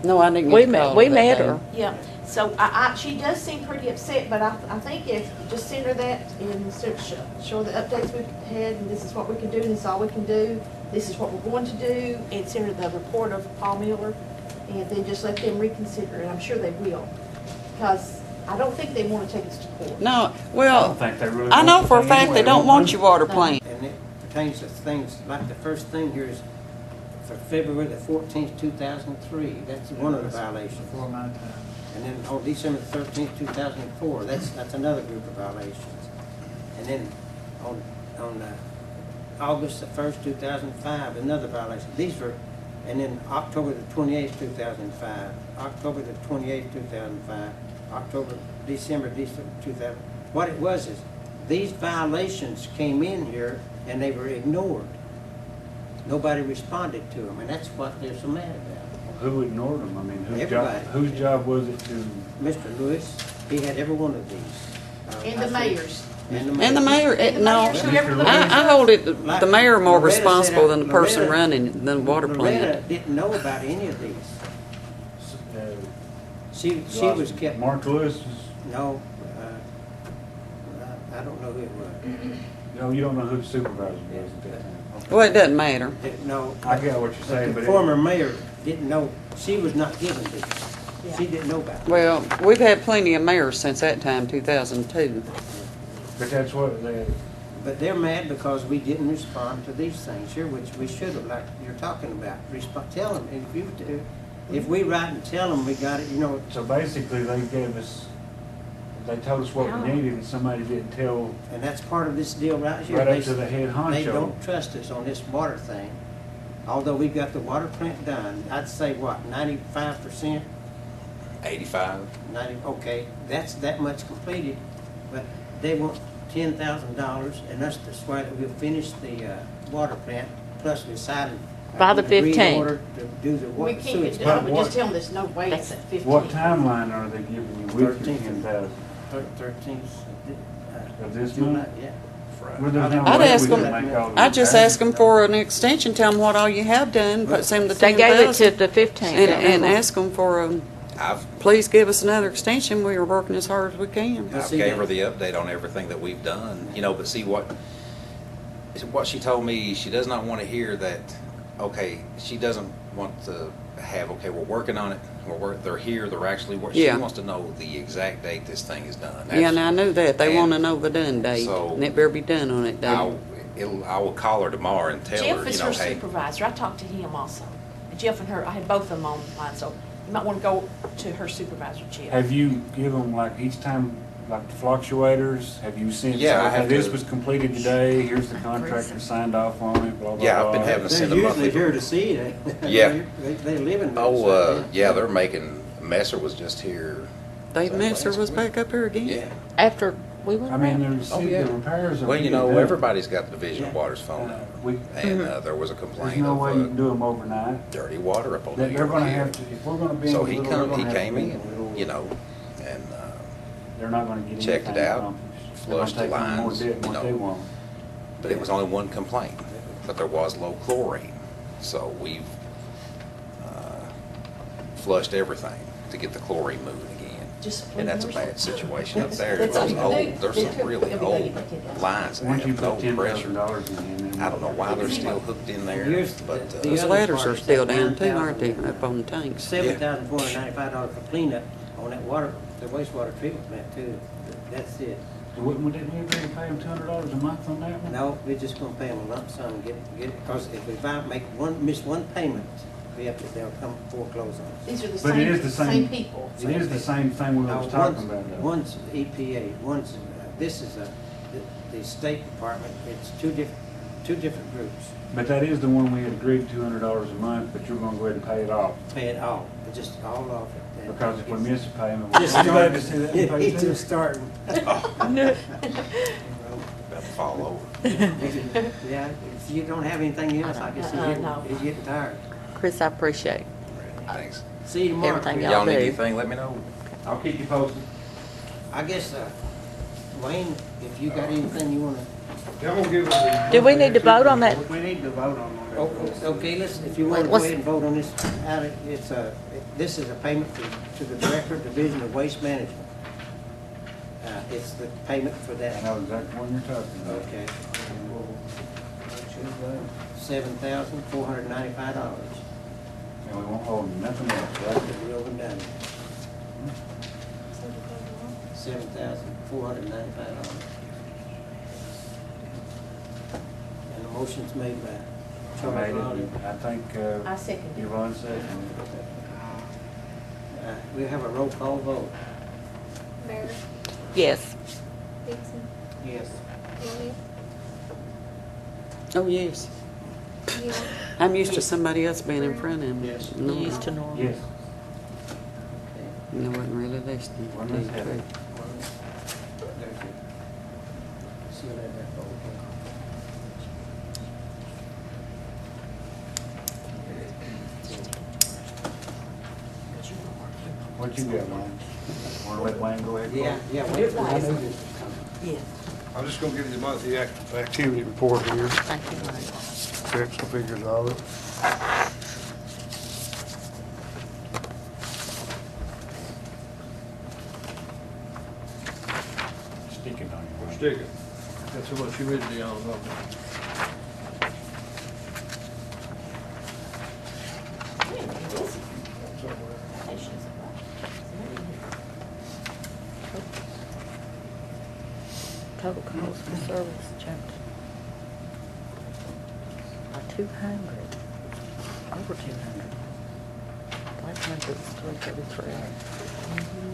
No, I didn't we get to met, call we that met day. her. Yeah, so she does seem pretty upset, but I think if, just send her that and show the updates we've had, and this is what we can do, and this is all we can do, this is what we're going to do, and send her the report of Paul Miller, and then just let them reconsider it. I'm sure they will, because I don't think they want to take us to court. No, I well, don't think they really I know want for a the fact thing they anyway. don't want your water No. plant. And it pertains to things, like the first thing here is for February the 14th, 2003. That's one of the violations. Before my time. And then on December 13th, 2004, that's another group of violations. And then on August the 1st, 2005, another violation. These were, and then October the 28th, 2005, October the 28th, 2005, December 2000. What it was is, these violations came in here and they were ignored. Nobody responded to them, and that's what they're so mad about. Who ignored them? I mean, Everybody. whose job was it to? Mr. Lewis, he had every one of these. And the mayors. And the mayor, And the no, mayor should ever look I at hold it, the mayor more Loretta said responsible than the person Loretta- running the water Loretta plant. didn't know about any of these. She was kept, Mark Lewis was, no, I don't know who it was. no, you don't know who the supervisor was at that time. Okay. Well, it doesn't matter. Didn't know. I get what you're saying, The but former mayor didn't know, she was not given these. She didn't know about it. Well, we've had plenty of mayors since that time, 2002. but that's what they, But they're mad because we didn't respond to these things here, which we should have, like you're talking about. Tell them, if we write and tell them we got it, you know, so basically they gave us, they told us what we needed and somebody didn't tell and that's part of this deal right here. right up to the head They honcho. don't trust us on this water thing. Although we've got the water plant done, I'd say what, 95%? 85. 90, okay, that's that much completed, but they want $10,000 and us to swear that we'll finish the water plant, plus we signed By the agreed 15th. order to do the We water can't, sewage. I would what- just tell them there's no way it's at 15. What timeline are they giving you with your 13th. 10,000? 13th Of this July, month? yeah. Well, there's no I'd way ask we can them- make all the I just repairs. ask them for an extension, tell them what all you have done, put some of the They gave it to 10,000. the 15th. And ask them for, I've please give us another extension, we are working as hard as we can. Well, I see, gave that- her the update on everything that we've done, you know, but see what she told me, she does not want to hear that, okay, she doesn't want to have, okay, we're working on it, they're here, they're actually working. She Yeah. wants to know the exact date this thing is done. Yeah, and I knew that, they And wanna know the done date, so- and it better be done on that I date. will call her tomorrow and tell Jeff her, is you her know, hey, supervisor. I talked to him also. Jeff and her, I had both of them on mine, so you might want to go to her supervisor, Jeff. Have you given like each time, like the fluctuators, have you sent, Yeah, I okay, have this to- was completed today, here's the contractor signed off on it, blah, blah, blah? Yeah, I've been having to They're send a usually monthly. here to see it. Yeah. They live in. Yeah, they're making, Messer was just here. Dave was that Messer last was week? back up here again. Yeah. After we went I mean, around. there's, Oh, the yeah. repairs are. Well, you being know, done. everybody's got the Division of Water's phone number. We, And there was a there's complaint no of way you can do them overnight. dirty water up on They're there. gonna have to, if we're gonna be in So the he little, we're come, gonna he have to came be in, the little- you know, and They're not gonna get checked anything it out, accomplished. flushed the They're gonna take on more lines, debt than you what they know. want. but it was only one complaint. But there was low chlorine, so we've flushed everything to get the chlorine moving again. Just And that's a clean bad situation up there. That's There's all you old, do. there's They some really every day old you take it out. lines that Once you have put no pressure. $10,000 in, then. I don't know why they're still hooked in there, Here's but, the Those other ladders part are is still that down too, aren't they, 9,000 up on the tanks? $7,495 for cleanup on that water, the wastewater treatment plant too. That's it. Didn't we agree to pay them $200 a month on that one? No, we're just gonna pay them a lump sum and get it, because if we miss one payment, they'll come foreclose on us. These are the But it is the same same. people. It is the same thing we Now, was talking about though. One's EPA, one's, this is the State Department, it's two different groups. But that is the one we had agreed $200 a month, but you're gonna go ahead and pay it off. Pay it all, just all off it. And Because if we miss a payment, Just we're glad to starting. see that one paid It's too. just starting. about to fall over. Yeah, if you don't have anything else, I guess No. he's getting tired. Chris, I appreciate Thanks. See you tomorrow. Everything Chris. y'all Y'all need do. anything, let me know. I'll keep you posted. I guess, Wayne, if you got anything you wanna, Do we need to vote on that? We need to vote on that. okay, if you wanna go Let's- ahead and vote on this, this is a payment to the Director of Division of Waste Management. It's the payment for I that. know exactly what you're talking about. Okay. $7,495. And we won't hold nothing else, right? We over done. $7,495. And the motion's made by I made it. I think, I second it. Yvonne seconded We have a roll call vote. Bear, Yes. Dixon, Yes. Elliott, Oh, yes. Gill, I'm used to somebody else being in front of me. Yes. No, Used to it. normal. Yes. I wasn't really listening. Well, to you, let's have it. Craig. There's your seal of that vote. What you got, Wayne? Wanna let Wayne go ahead? Yeah, I knew this was coming. Yeah. I'm just gonna give you the monthly activity report here. Thank you, Wayne. Check some figures of it. Sticking on you, Wayne. Stick it. That's how much humidity on it. Total calls for service jumped by 200, over 200. Last month it was 333.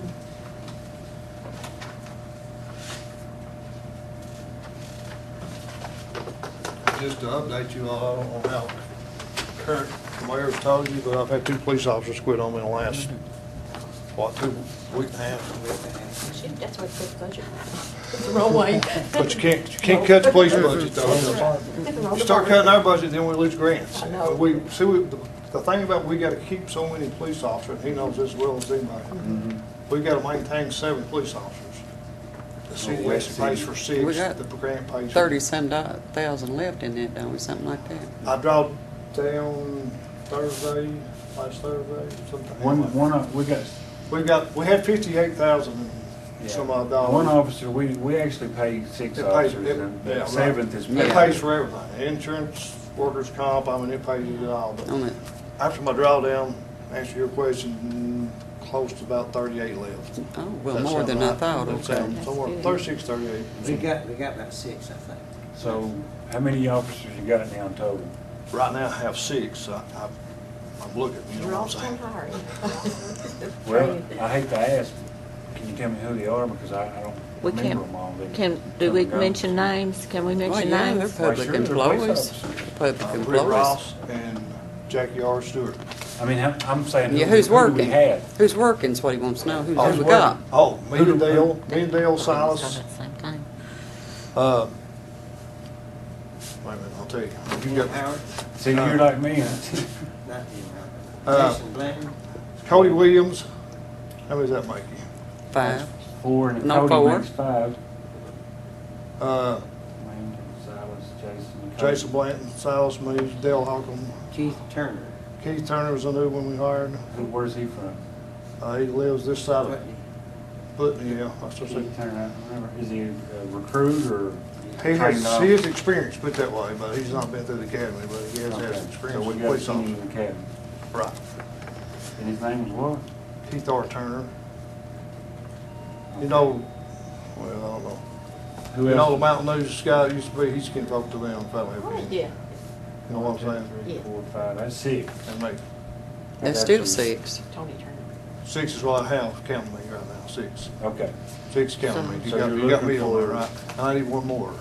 Just to update you all, I don't know how current the mayor's told you, but I've had 2 police officers quit on me in the last, what, 2 week and a half. Shoot, that's what the budget. It's the wrong way. But you can't cut the police budget though. It's the wrong You start department. cutting our budget, then we lose grants. I know. The thing about, we gotta keep so many police officers, and he knows this as well as anybody. We gotta maintain 7 police officers. The city actually pays for We 6, got the grant pays for. 30-some thousand left in that, don't we, something like that? I dropped down Thursday, last Thursday, sometime. We had 58,000 and some odd dollars. One officer, we actually pay 6 It pays- officers, it- and yeah, the right. 7th is It paid. pays for everything, insurance, workers' comp, I mean, it pays it all, but On it. after my drawdown, answer your question, close to about 38 left. Oh, well, That's more than I something thought, that's okay. somewhere That's good. 36, 38. We got about 6, I think. So, how many officers you got now total? Right now, I have 6, I'm looking, you know You're what all I'm still saying? hiring. Well, I hate to ask, can you tell me who they are, because I don't We remember can't, them all. They do we come and go. mention names? Can we Well, mention yeah, they're names? public Why, sure, they're police employees. officers. Public Rick employees. Ross and Jackie R. Stewart. I mean, I'm saying, Yeah, who who's do we working? have? Who's working is what he wants to know. Who Who's we got? Oh, me Who and do- Dale, Okay, Silas, so that's the same thing. wait a minute, I'll tell you. You got Howard, See, you're like me, huh? not you, Uh, Jason Blanton, Cody Williams, how many does that make you? 5. 4, and No, Cody 4. makes 5. Uh, Wayne, Silas, Jason. Jason Blanton, Silas, me, Dale Holcomb. Keith Turner, Keith Turner was a new one we hired. Where's he from? He lives this side of Putney. Putney, yeah. That's what I Keith Turner, I don't remember. Is he a recruit or? said. trained off? He has experience, put it that way, but he's not been through the academy, but he has Okay. experience So we with got a police senior officer. academy. Right. And his name was what? Keith R. Turner. You know, well, I don't know. Who You know, the else? Mountain News guy used to be, he's can talk to them, probably. Oh, yeah. You know what I'm saying? 3, Yeah. 4, 5, that's 6. And me. That's got still some- 6. Tony Turner. 6 is what I have, counting me right now, 6. Okay. 6 counting me. You So got, you're you got me looking on there, for- right? I need one more.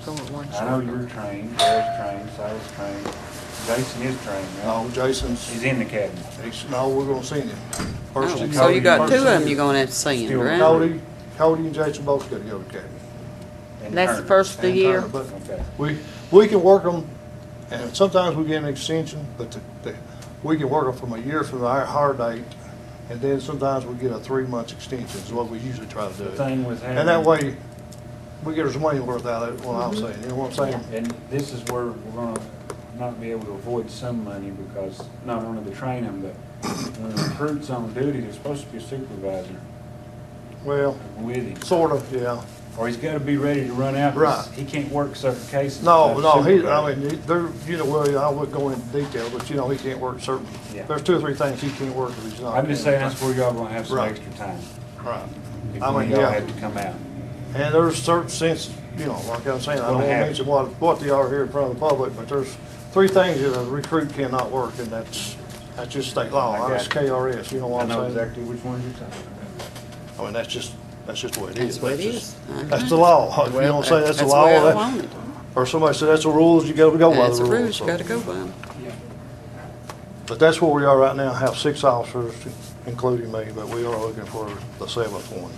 So we're one I know short. you're trained, Bear's trained, Silas trained, Jason is trained, right? No, Jason's, He's in the academy. no, we're gonna send him. First Oh, thing- so you got first 2 of thing- them you're gonna have to send, Still right? Cody and Jason both gotta go to academy. And That's the Turner. first of the And year? Turner, But Okay. we can work them, and sometimes we get an extension, but we can work them from a year from our hire date, and then sometimes we get a 3-month extension, is what we usually try to The do. thing with having. And that way, we get our money worth out of it, what I'm saying, you know what I'm saying? And this is where we're gonna not be able to avoid some money, because not only to train them, but when the recruit's on duty, there's supposed to be a supervisor Well, with him. sort of, yeah. Or he's gotta be ready to run out. 'cause Right. He can't work certain cases. No, without a no, supervisor. there, you know, well, I wouldn't go into detail, but you know, he can't work certain, Yeah. there's 2 or 3 things he can't work if he's not. I'm just saying that's where y'all gonna have some Right. extra time. Right. If I mean, y'all yeah. have to come out. And there's certain sense, you know, like I'm saying, I don't Gonna want to happen. mention what they are here in front of the public, but there's three things that a recruit cannot work, and that's just state law, I got that's it. KRS, you know I what I'm know saying? exactly which one you're talking about. I mean, that's just the way it is. That's what it That's is. just- That's the law, if you don't say that's the That's law, the way I that- want it. or somebody said that's the rules, you gotta go by That's the the rules. rules, you so. gotta go by them. But that's where we are right now, have 6 officers, including me, but we are looking for the 7th one.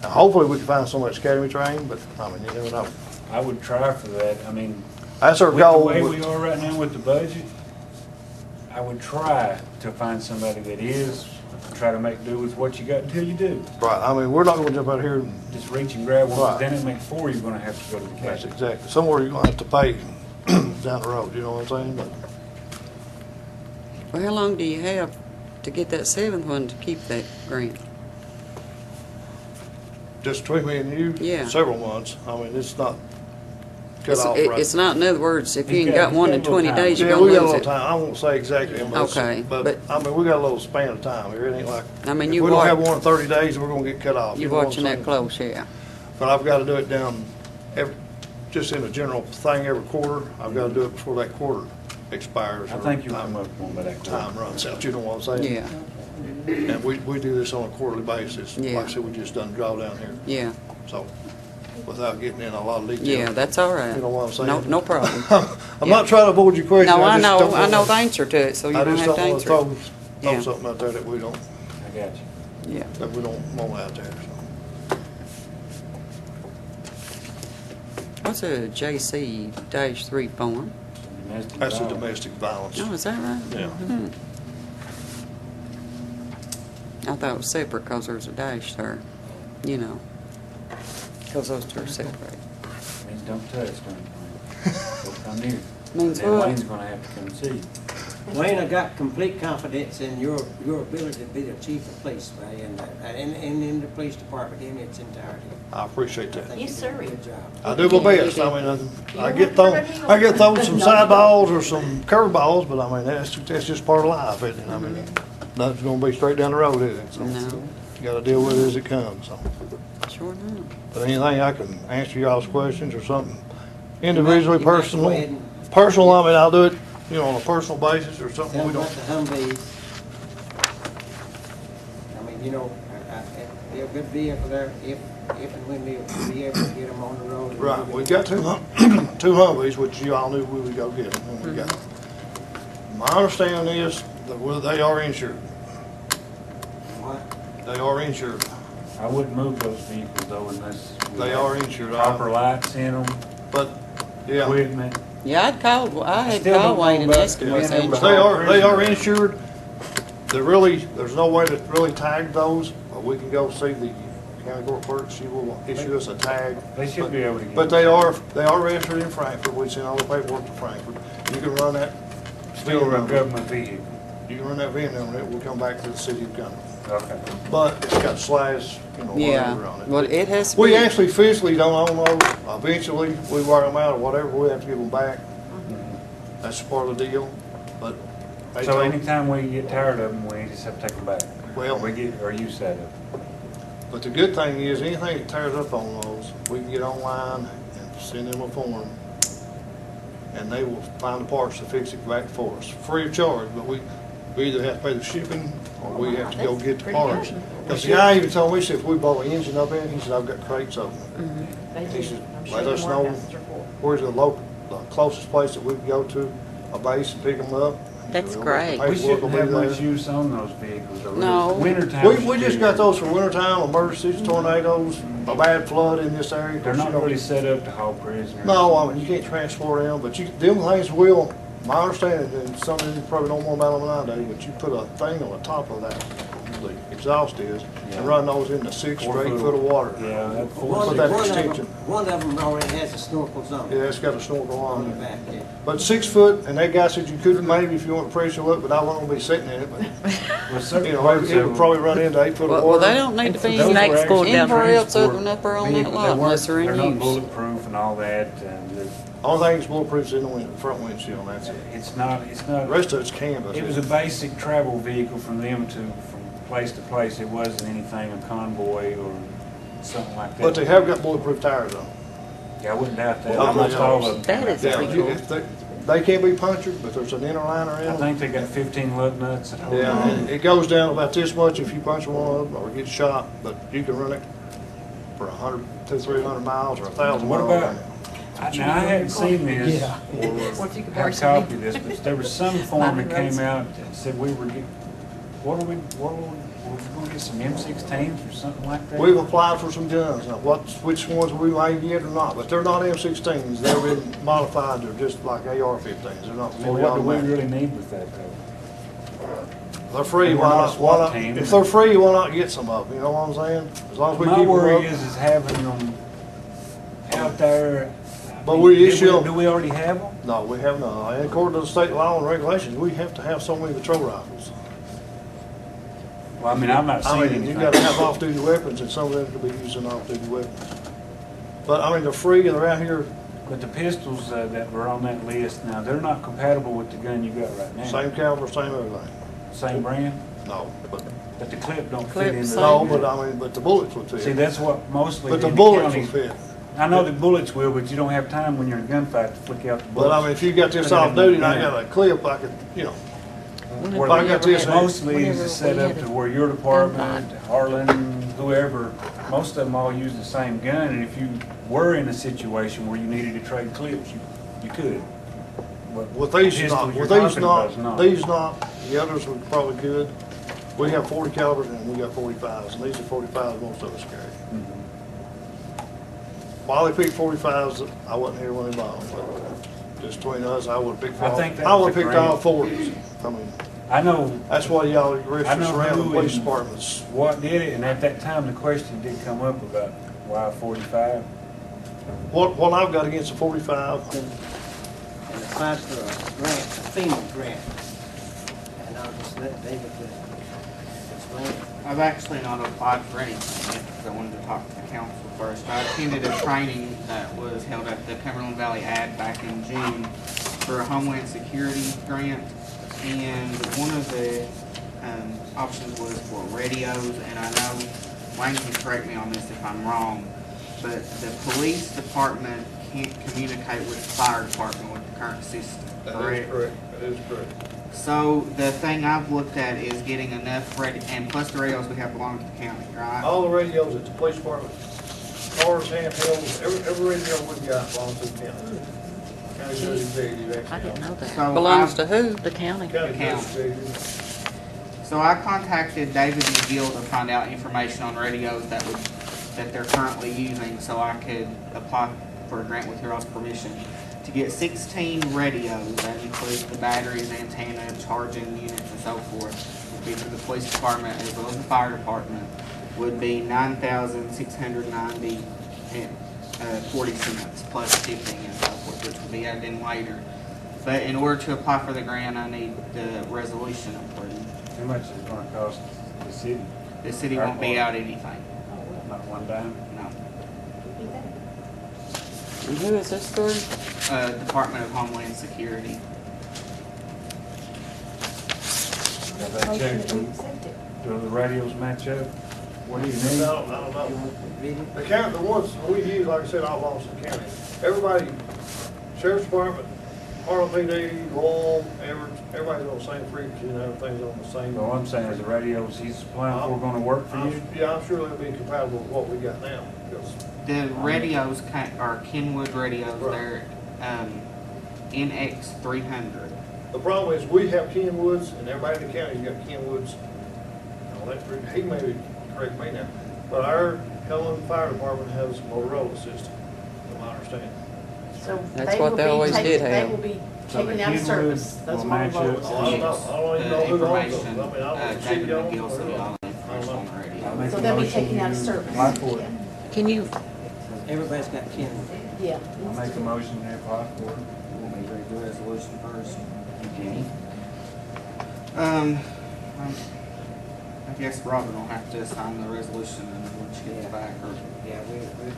Now, hopefully, we can find somebody that's academy trained, but, I mean, you never know. I would try for that. I mean, That's our with the goal. way we are right now with the budget, I would try to find somebody that is, try to make do with what you got until you do. Right, I mean, we're not gonna jump out here and, Just reach and grab one, Right. then it makes 4 you're gonna have to go to the that's cash. exactly, somewhere you're gonna have to pay down the road, you know what I'm saying? But Well, how long do you have to get that 7th one to keep that grant? just between me and you, Yeah. several months, I mean, it's not cut off right. It's not, in other words, if you He's ain't got- got one he's in got a little 20 time. days, you're Yeah, gonna we got a lose little it. time, I won't say exactly, Okay, but, but- I mean, we got a little span of time here, it ain't like, I mean, if you we don't have watch, one in 30 days, we're gonna get cut off. you're know what I'm watching that saying? close, yeah. But I've gotta do it down, just in a general thing every quarter, I've gotta do it before that quarter expires. I or think you'll time- come up with one by that quarter. Time runs out, you know what I'm saying? Yeah, And we do this on a quarterly basis. Yeah. Like I said, we just done drawdown here, yeah, so, without getting in a lot of detail. yeah, that's all right. You know what I'm saying? No, no problem. I'm not trying to avoid your question. No, I just know, don't I know wanna- the answer to it, so you I don't just have don't to wanna answer throw, it. Yeah. something out there that we don't, I got you. Yeah. that we don't want out there, so. What's a JC-3 form? Domestic That's the violence. domestic violence. Oh, is that right? Yeah. Hmm. I thought it was separate because there's a dash there, you know, because those two are separate. Means don't touch, don't come near. Means Then what? Wayne's gonna have to come see you. Wayne, I got complete confidence in your ability to be the chief of police, man, and in the police department in its entirety. I appreciate I that. think Yes, you do a sir. good job. I do my best. I mean, I get thrown some side balls or some curve balls, but I mean, that's just part of life, isn't it? I mean, nothing's gonna be straight down the road, is it? So No, you gotta deal with it as it comes, so. sure not. But anything I can answer y'all's questions or something individually, You might go personal, ahead and- personal, I mean, I'll do it, you know, on a personal basis or something. Tell We them don't, about the Humvees. I mean, you know, be a good vehicle there if and when we be able to get them on the road. and right, move we it. got two Humvees, which you all knew we would go get them, and we got them. My understanding is that they are insured. What? They are insured. I wouldn't move those vehicles though unless. we They had are insured. Proper lights in them, But, yeah, equipment. Yeah, I had Still don't called Wayne and know asked him about what's being the able but insurance. they are insured. There's no way to really tag those, but we can go see the county court clerk. She will issue us a tag. They should be able to get. But they are registered in Frankfurt. We send all the paperwork to Frankfurt. You can run that. Still a government vehicle. You can run that VIN number, it will come back to the city of Cumberland. Okay. But it's got slash, you know, Yeah, whatever on it. well, it has to be. We actually physically don't own those. Eventually, we wear them out or whatever, we have to give them back. That's part of the deal, but. they So told- anytime we get tired of them, we just have to take them back. Well- We get, or use that of. But the good thing is, anything that tears up on those, we can get online and send them a form, and they will find the parts to fix it back for us, free of charge, but we either have to pay the shipping, or we have to go That's get the pretty parts. good. Because the guy even told me, he said, if we bought an engine up in, he said, I've got crates of them. They He do. should I'm sure let the us know warehouses are full. where's the closest place that we can go to, a base and pick them up. That's We'll- great. the We paperwork will shouldn't be have there. much use on those vehicles though. No. Wintertime. We just got those for wintertime, emergencies, tornadoes, a bad flood in this area. They're not really set up to haul prisoners. No, I mean, you can't transport them, but them things will, my understanding, and some of you probably know more about them than I do, but you put a thing on the top of that, the exhaust is, Yeah. and run those into 6 to 8 4 foot of water. Yeah, that One Put that one of them- extension. One of them already has a snorkels on Yeah, it, it's got a snorkel on on the it. back, yeah. But 6 foot, and that guy said you could maybe if you want to pressure look, but I wasn't gonna be sitting in it, but, Well, certain you know, parts it of would probably run into 8 foot of Well, water. they don't need to be Those snakes were going down anywhere else transport other than up there on that vehicles. lot unless they're They're in not use. bulletproof and all that, and Only thing that's bulletproof is in the front windshield, and that's it. it's not. The rest of it's canvas. It was a basic travel vehicle from them from place to place. It wasn't anything a convoy or something like that. But they have got bulletproof tires on. Yeah, I wouldn't doubt that. Well, Almost they all are. of them. That is Yeah, pretty you- cool. if they- they can't be punctured, but there's an inner liner in I them. think they got 15 lug nuts at home. Yeah, and it goes down about this much if you punch one of them or get shot, but you can run it for 100 to 300 miles or 1,000 What miles. about, now, I hadn't seen this, Yeah. What if you could or borrow have a some? copy of this, but there was some form that came out that said we were getting, were we gonna get some M16s or something like that? We've applied for some guns. Now, which ones we may get or not, but they're not M16s. They've been modified. They're just like AR-15s. They're not So fully what do we automatic. really need with that though? They're free. We're Why not a not? SWAT Why not? team. If they're free, why not get some of them? You know what I'm saying? As long as we My keep them worry up. is having them out there. But we Did issue them. Do we already have them? No, we have none. And according to the state law and regulations, we have to have so many patrol rifles. Well, I mean, I'm not I seeing mean, anything. you gotta have off-duty weapons, and some of them could be used in off-duty weapons. But, I mean, they're free, and they're out here, But the pistols that were on that list now, they're not compatible with the gun you got right now. same caliber, same everything. Same brand, No, but, but the clip don't Clip fit in same. the. no, but I mean, but the bullets would fit. See, that's what mostly But the in bullets will counties. fit. I know the bullets will, but you don't have time when you're in a gunfight to flick out the bullets. But I mean, if you got this Put it in off-duty, the and I gun. got a clip, I could, you know, Whenever Well, I we got ever this had- Mostly whenever is set we up had to a where your department, gunfight. Harlan, whoever, most of them all use the same gun, and if you were in a situation where you needed to trade clips, you could. But with these pistols not, you're with these talking about is not, these not, the others would probably good. We have 40 calibers and we got 45s, and these are 45s most of us carry. Mhm. While they picked 45s, I wasn't here when they bought them, but just between us, I would've picked, I think that I was would've the picked all grant. 40s. I mean, I know that's why y'all I register know around the who police and departments. what did it, and at that time, the question did come up about why 45? What I've got against the 45, And applied for a grant, a FEMA grant. And I'll just let David explain it. I've actually not applied for anything yet because I wanted to talk to the council first. I attended a training that was held at the Cumberland Valley Ad back in June for a Homeland Security grant. And one of the options was for radios, and I know Wayne can correct me on this if I'm wrong, but the police department can't communicate with the fire department with the current system, correct? That is correct. So the thing I've looked at is getting enough and plus the radios we have belong to the county, right? All the radios at the police department, cars, handhelds, every radio we got belongs to the county. County judge executive I actually. didn't know that. So Belongs I- to who? The county. County judge County. executive. So I contacted David McGill to find out information on radios that they're currently using so I could apply for a grant with your all's permission to get 16 radios. That includes the batteries, antenna, charging units, and so forth. Would be for the police department as well as the fire department. Would be $9,690 and 40 cents plus shipping and so forth, which will be added in later. But in order to apply for the grant, I need the resolution approved. How much is it gonna cost the city? The city won't be out anything, Not one dime? no. And who is this through? Department of Homeland Security. Have they checked, do the radios match up? What do you need? I don't know. Read it. The county, the ones we use, like I said, all belongs to the county. Everybody, sheriff's department, Harlan PD, Royal, Everett, everybody's on the same frequency and everything's on the same. All I'm saying is the radios he's supplying for gonna work for you? Yeah, I'm sure they'll be compatible with what we got now. because The radios are Kenwood radios, Right. they're NX 300. The problem is, we have Kenwoods, and everybody in the county's got Kenwoods. Now, he may correct me now, but our Helen Fire Department has Motorola system, to my understanding. So That's they what will they be always taken- did They have. will be So the taken out of Kenwood service, those will match Motorola up. Oh, I don't know, systems. I don't even know The who owns them. information, I mean, I don't know if the David city owns McGill them sent me or all not. the information on the I'll radio. make So a they'll be motion taken out of you service. apply for it. Yeah. Can you, Everybody's got Ken. Yeah. I'll make a motion to apply for it. Want me to read the resolution first? I guess Robin will have to sign the resolution and when she gets back. Or Yeah, we've read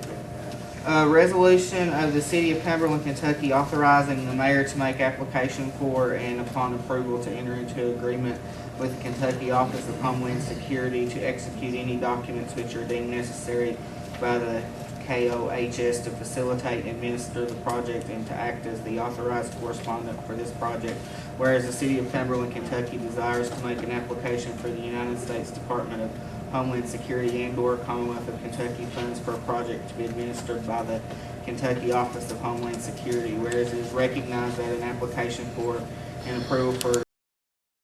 that. Resolution of the City of Cumberland, Kentucky authorizing the mayor to make application for and upon approval to enter into agreement with the Kentucky Office of Homeland Security to execute any documents which are deemed necessary by the KOHS to facilitate and administer the project and to act as the authorized correspondent for this project. Whereas the City of Cumberland, Kentucky desires to make an application for the United States Department of Homeland Security and/or Commonwealth of Kentucky funds for a project to be administered by the Kentucky Office of Homeland Security. Whereas it is recognized that an application for an approval for